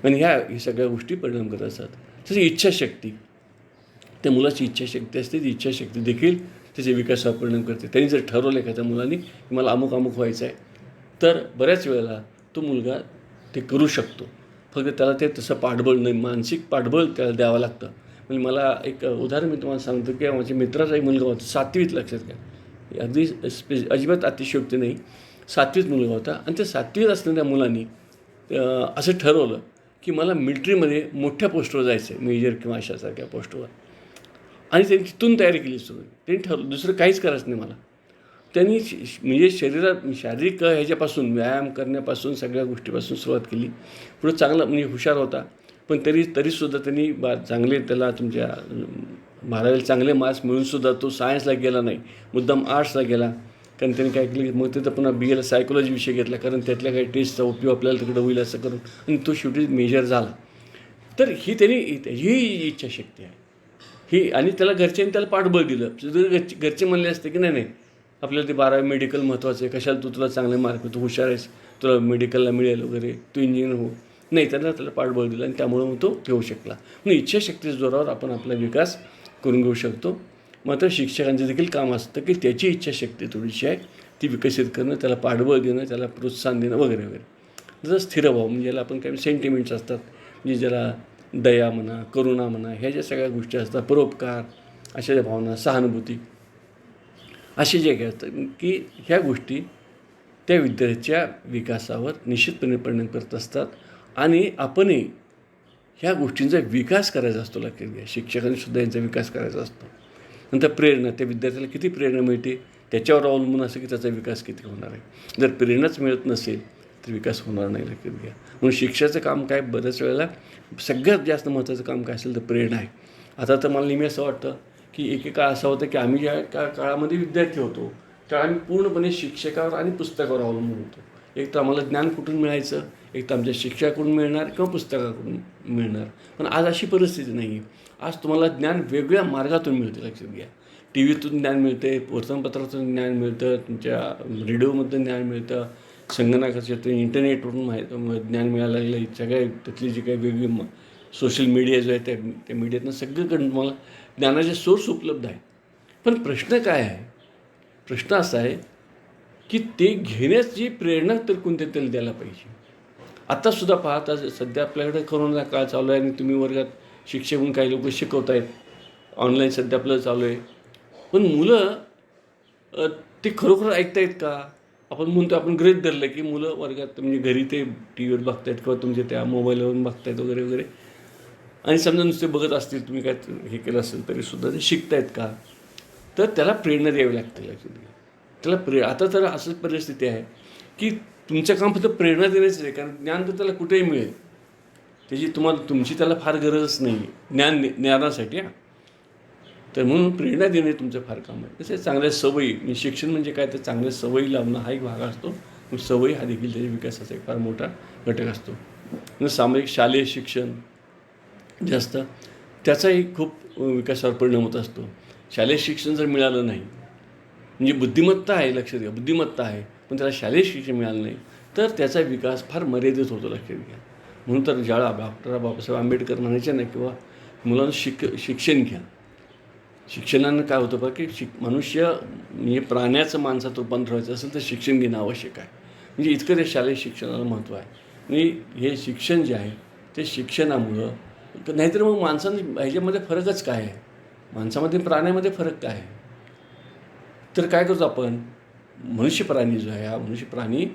आणि ही सगळ्या गोष्टी परिणाम करत असतात. तशी इच्छाशक्ती, त्या मुलाची इच्छाशक्ती असते, ती इच्छाशक्ती देखील त्याच्या विकासावर परिणाम करते. त्यांनी जर ठरवलं एखाद्या मुलांनी की मला अमुक अमुक व्हायचं आहे, तर बऱ्याच वेळेला तो मुलगा ते करू शकतो. फक्त त्याला ते तसं पाठबळ नाही, मानसिक पाठबळ त्याला द्यावं लागतं. म्हणजे मला एक उदाहरण मी तुम्हाला सांगतो की माझ्या मित्राचा एक मुलगा होता 7वीत, लक्षात घ्या. अगदी अजिबात अतिशयोक्ती नाही, 7वीत मुलगा होता. आणि त्या 7वीत असणाऱ्या मुलांनी असं ठरवलं की मला मिलिटरीमध्ये मोठ्या पोस्टवर जायचं आहे, मेजर किंवा अशासारख्या पोस्टवर. आणि त्यांनी तिथून तयारी केली सुरू. त्यांनी ठरवलं दुसरं काहीच करायचं नाही मला. त्यांनी म्हणजे शारीरिक ह्याच्यापासून व्यायाम करण्यापासून सगळ्या गोष्टीपासून सुरुवात केली. पुढे चांगला म्हणजे हुशार होता, पण तरीसुद्धा त्यांनी चांगले त्याला तुमच्या 12वीला चांगले मार्क्स मिळूनसुद्धा तो सायन्सला गेला नाही, मुद्दाम आर्ट्सला गेला. कारण त्यांनी काय केलं, मग तिथं पुन्हा BAला सायकोलॉजी विषय घेतला, कारण त्यातल्या काही टेस्टचा उपयोग आपल्याला तिकडं होईल असं करून, आणि तो शेवटी मेजर झाला. तर ही इच्छाशक्ती आहे ही. आणि त्याला घरच्यांनी त्याला पाठबळ दिलं. जर घरचे म्हणले असते की नाही आपल्याला ते 12वी मेडिकल महत्त्वाचं आहे, कशाला तुला चांगले मार्क, तू हुशार आहेस, तुला मेडिकलला मिळेल वगैरे, तू इंजिनियर हो, नाही, त्याला पाठबळ दिलं आणि त्यामुळं मग तो ठेवू शकला. म्हणून इच्छाशक्तीच्या जोरावर आपण आपला विकास करून घेऊ शकतो. मात्र शिक्षकांचं देखील काम असतं की त्याची इच्छाशक्ती थोडीशी आहे ती विकसित करणं, त्याला पाठबळ देणं, त्याला प्रोत्साहन देणं वगैरे वगैरे. जसं स्थिरभाव म्हणजे ज्याला आपण काही सेंटिमेंट्स असतात, म्हणजे ज्याला दया म्हणा, करुणा म्हणा, ह्या ज्या सगळ्या गोष्टी असतात, परोपकार, अशा ज्या भावना, सहानुभूती, असे जे काही असतात की ह्या गोष्टी त्या विद्यार्थ्याच्या विकासावर निश्चितपणे परिणाम करत असतात. आणि आपणही ह्या गोष्टींचा विकास करायचा असतो, लक्षात घ्या. शिक्षकांनीसुद्धा यांचा विकास करायचा असतो. नंतर प्रेरणा, त्या विद्यार्थ्याला किती प्रेरणा मिळते त्याच्यावर अवलंबून असं की त्याचा विकास किती होणार आहे. जर प्रेरणाच मिळत नसेल तर विकास होणार नाही, लक्षात घ्या. म्हणून शिक्षकाचं काम काय, बऱ्याच वेळेला सगळ्यात जास्त महत्त्वाचं काम काय असेल तर प्रेरणा आहे. आता तर मला नेहमी असं वाटतं की एकेकाळ असा होतं की आम्ही ज्या काळामध्ये विद्यार्थी होतो त्यावेळी आम्ही पूर्णपणे शिक्षकावर आणि पुस्तकावर अवलंबून होतो. एक तर आम्हाला ज्ञान कुठून मिळायचं, एक तर आमच्या शिक्षकाकडून मिळणार किंवा पुस्तकाकडून मिळणार. पण आज अशी परिस्थिती नाही आहे. आज तुम्हाला ज्ञान वेगवेगळ्या मार्गातून मिळते, लक्षात घ्या. TVतून ज्ञान मिळते, वर्तमानपत्रातून ज्ञान मिळतं, तुमच्या रेडिओमधून ज्ञान मिळतं, संगणकाच्या इंटरनेटवरून ज्ञान मिळायला लागलं. सगळ्या त्यातली जी काही वेगळी सोशल मीडिया जो आहे त्या मीडियातनं सगळीकडून तुम्हाला ज्ञानाचे सोर्स उपलब्ध आहेत. पण प्रश्न काय आहे, प्रश्न असा आहे की ते घेण्याची प्रेरणा तर कोणत्या तरी द्यायला पाहिजे. आत्तासुद्धा पाहता सध्या आपल्याकडे कोरोना काळ चालू आहे आणि तुम्ही वर्गात शिक्षक म्हणून काही लोक शिकवत आहेत. ऑनलाईन सध्या आपलं चालू आहे. पण मुलं ते खरोखर ऐकतायत का? आपण म्हणतो, आपण गृहीत धरलं की मुलं वर्गात म्हणजे घरी ते टी व्हीवर बघतायत किंवा तुमच्या त्या मोबाईलवरून बघतायत वगैरे वगैरे, आणि समजा नुसते बघत असतील, तुम्ही काय हे केलं असेल तरीसुद्धा ते शिकतायत का? तर त्याला प्रेरणा द्यावी लागते. त्याला आता तर असंच परिस्थिती आहे की तुमचं काम फक्त प्रेरणा देण्याचं आहे, कारण ज्ञान तर त्याला कुठेही मिळेल. तुमची त्याला फार गरजच नाही आहे ज्ञानासाठी. तर म्हणून प्रेरणा देणे तुमचं फार काम आहे. तसे चांगल्या सवयी, शिक्षण म्हणजे काय, तर चांगल्या सवयी लावणं हा एक भाग असतो. सवयी हा देखील त्याच्या विकासाचा एक फार मोठा घटक असतो. सामाजिक शालेय शिक्षण जे असतं त्याचाही खूप विकासावर परिणाम होत असतो. शालेय शिक्षण जर मिळालं नाही, म्हणजे बुद्धिमत्ता आहे, लक्षात घ्या, बुद्धिमत्ता आहे, पण त्याला शालेय शिक्षण मिळालं नाही तर त्याचा विकास फार मर्यादित होतो, लक्षात घ्या. म्हणून तर ज्याला डॉक्टर बाबासाहेब आंबेडकर म्हणायचे नाही, किंवा मुलांना शिक्षण घ्या. शिक्षणानं काय होतं बघा की मनुष्य म्हणजे प्राण्याचं माणसात रूपांतर व्हायचं असेल तर शिक्षण घेणं आवश्यक आहे. म्हणजे इतकं ते शालेय शिक्षणाला महत्त्व आहे. आणि हे शिक्षण जे आहे ते शिक्षणामुळं, नाहीतर मग माणसानं ह्याच्यामध्ये फरकच काय आहे? माणसामध्ये प्राण्यामध्ये फरक काय आहे? तर काय करतो आपण, मनुष्य प्राणी जो आहे, हा मनुष्य प्राणी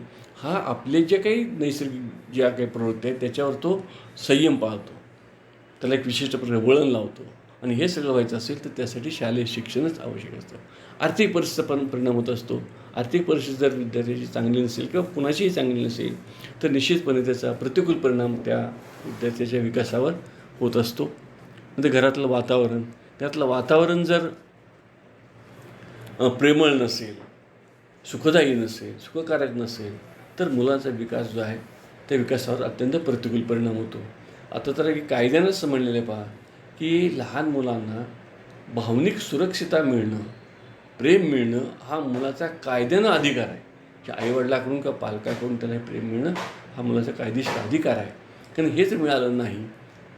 हा आपले जे काही नैसर्गिक ज्या काही प्रवृत्ती आहेत त्याच्यावर तो संयम पाळतो, त्याला एक विशिष्ट प्रकारे वळण लावतो. आणि हे सगळं व्हायचं असेल तर त्यासाठी शालेय शिक्षणच आवश्यक असतं. आर्थिक परिस्थितीचा पण परिणाम होत असतो. आर्थिक परिस्थिती जर विद्यार्थ्याची चांगली नसेल किंवा कुणाचीही चांगली नसेल तर निश्चितपणे त्याचा प्रतिकूल परिणाम त्या विद्यार्थ्याच्या विकासावर होत असतो. नंतर घरातलं वातावरण जर प्रेमळ नसेल, सुखदायी नसेल, सुखकारक नसेल तर मुलांचा विकास जो आहे त्या विकासावर अत्यंत प्रतिकूल परिणाम होतो. आता तर कायद्यानंच म्हणलेलं आहे पहा की लहान मुलांना भावनिक सुरक्षितता मिळणं, प्रेम मिळणं हा मुलाचा कायद्यानं अधिकार आहे. की आईवडिलाकडून किंवा पालकाकडून त्याला प्रेम मिळणं हा मुलाचा कायदेशीर अधिकार आहे. कारण हेच मिळालं नाही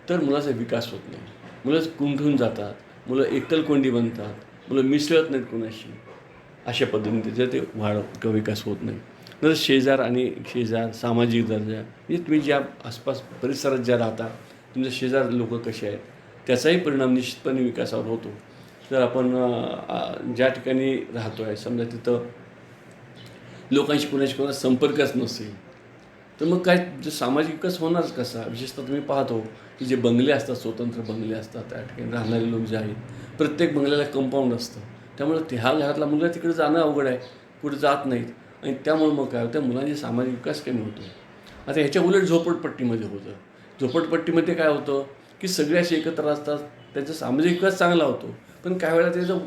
तर मुलाचा विकास होत नाही. मुलं कुंठून जातात, मुलं एकलकोंडी बनतात, मुलं मिसळत नाहीत कोणाशी. अशा पद्धतीने त्याचा ते वाढ किंवा विकास होत नाही. नंतर शेजार, सामाजिक दर्जा, म्हणजे तुम्ही ज्या आसपास परिसरात ज्या राहता, तुमचे शेजार लोक कसे आहेत त्याचाही परिणाम निश्चितपणे विकासावर होतो. जर आपण ज्या ठिकाणी राहतो आहे, समजा तिथं लोकांशी कोणाचा संपर्कच नसेल तर मग काय, जो सामाजिक विकास होणारच कसा? विशेषतः तुम्ही पाहतो की जे बंगले असतात, स्वतंत्र बंगले असतात, त्या ठिकाणी राहणारे लोक जे आहेत, प्रत्येक बंगल्याला कंपाऊंड असतं. त्यामुळे ह्या घरातला मुलगा तिकडे जाणं अवघड आहे, कुठे जात नाहीत. आणि त्यामुळे मग काय होतं, मुलांचे सामाजिक विकास कमी होतो. आता ह्याच्या उलट झोपडपट्टीमध्ये होतं. झोपडपट्टीमध्ये काय होतं की सगळे असे एकत्र असतात, त्यांचा सामाजिक विकास चांगला होतो. पण काही वेळा त्याचं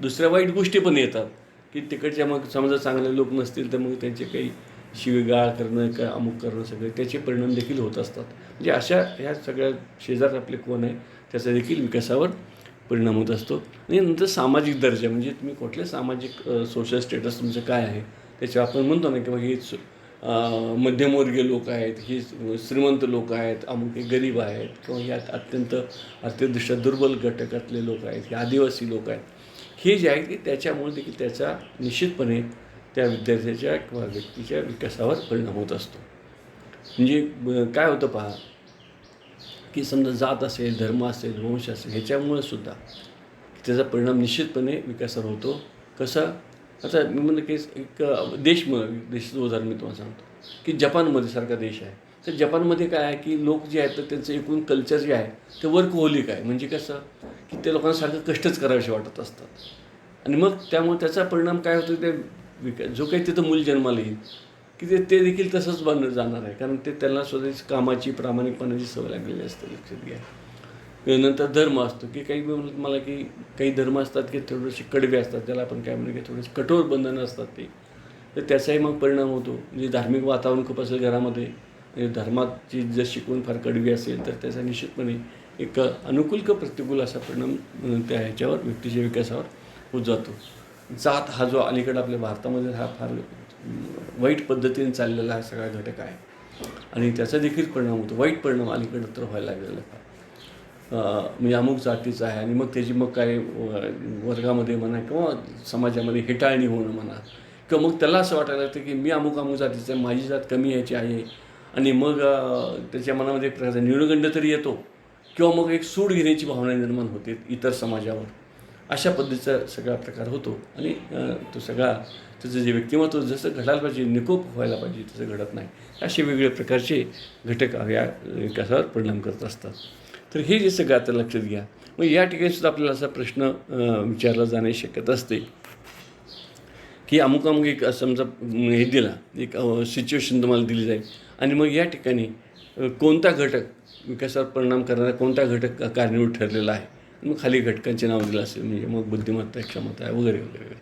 दुसऱ्या वाईट गोष्टी पण येतात की तिकडच्या मग समजा चांगले लोक नसतील तर मग त्यांचे काही शिवीगाळ करणं, काय अमुक करणं, सगळे त्याचे परिणाम देखील होत असतात. म्हणजे अशा ह्या सगळ्या शेजार आपले कोण आहे त्याचा देखील विकासावर परिणाम होत असतो. आणि नंतर सामाजिक दर्जा, म्हणजे तुम्ही कुठले सामाजिक सोशल स्टेटस तुमचं काय आहे त्याच्यावर आपण म्हणतो ना किंवा हे मध्यमवर्गीय लोक आहेत, ही श्रीमंत लोक आहेत, अमुक हे गरीब आहेत, किंवा हे अत्यंत आर्थिकदृष्ट्या दुर्बल घटकातले लोक आहेत, हे आदिवासी लोक आहेत. हे जे आहे की त्याच्यामुळे देखील त्याचा निश्चितपणे त्या विद्यार्थ्याच्या किंवा व्यक्तीच्या विकासावर परिणाम होत असतो. म्हणजे काय होतं पहा की समजा जात असेल, धर्म असेल, वंश असेल, ह्याच्यामुळे सुद्धा त्याचा परिणाम निश्चितपणे विकासावर होतो. कसा? आता मी म्हणलं की एक देशाचं उदाहरण मी तुम्हाला सांगतो की जपानमध्ये सारखा देश आहे. तर जपानमध्ये काय आहे की लोक जे आहेत तर त्यांचं एकूण कल्चर जे आहे ते वर्कहोलिक आहे. म्हणजे कसं की त्या लोकांना सारखं कष्टच करावेसे वाटत असतात. आणि मग त्यामुळे त्याचा परिणाम काय होतो, ते जो काही तिथं मूल जन्माला येईल की ते देखील तसंच बनत जाणार आहे. कारण त्यांना स्वतःची कामाची, प्रामाणिकपणाची सवय लागलेली असते, लक्षात घ्या. नंतर धर्म असतो की काही म्हणत मला की काही धर्म असतात की थोडेसे कडवे असतात, त्याला आपण काय म्हणू की थोडेसे कठोर बंधनं असतात ते. तर त्याचाही मग परिणाम होतो. म्हणजे धार्मिक वातावरण खूप असेल घरामध्ये, धर्माची जर शिकवण फार कडवी असेल तर त्याचा निश्चितपणे एक अनुकूल किंवा प्रतिकूल असा परिणाम त्या ह्याच्यावर व्यक्तीच्या विकासावर होत जातो. जात हा जो अलीकडे आपल्या भारतामध्ये हा फार वाईट पद्धतीने चाललेला हा सगळा घटक आहे आणि त्याचा देखील परिणाम होतो. वाईट परिणाम अलीकडं तर व्हायला लागलेला आहे. म्हणजे अमुक जातीचा आहे आणि मग त्याची मग काय वर्गामध्ये म्हणा किंवा समाजामध्ये हेटाळणी होणं म्हणा, किंवा मग त्याला असं वाटायला लागतं की मी अमुक जातीचं आहे, माझी जात कमी यायची आहे, आणि मग त्याच्या मनामध्ये एक प्रकारचा न्यूनगंड तरी येतो किंवा मग एक सूड घेण्याची भावना निर्माण होते इतर समाजावर. अशा पद्धतीचा सगळा प्रकार होतो आणि तो सगळा त्याचं जे व्यक्तिमत्व जसं घडायला पाहिजे, निकोप व्हायला पाहिजे, तसं घडत नाही. असे वेगवेगळे प्रकारचे घटक या विकासावर परिणाम करत असतात. तर हे जे सगळं आता लक्षात घ्या. मग या ठिकाणी सुद्धा आपल्याला असा प्रश्न विचारला जाण्याची शक्यता असते की अमुक अमुक एक समजा हे दिला, एक सिच्युएशन तुम्हाला दिली जाईल आणि मग या ठिकाणी कोणता घटक विकासावर परिणाम करणारा कोणता घटक कारणीभूत ठरलेला आहे. मग खाली घटकांचे नाव दिलं असेल म्हणजे मग बुद्धिमत्ता आहे, क्षमता आहे वगैरे वगैरे वगैरे.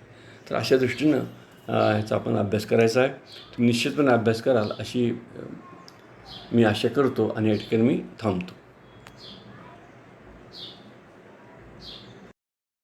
तर अशा दृष्टीनं ह्याचा आपण अभ्यास करायचा आहे. तुम्ही निश्चितपणे अभ्यास कराल अशी मी आशा करतो आणि या ठिकाणी मी थांबतो.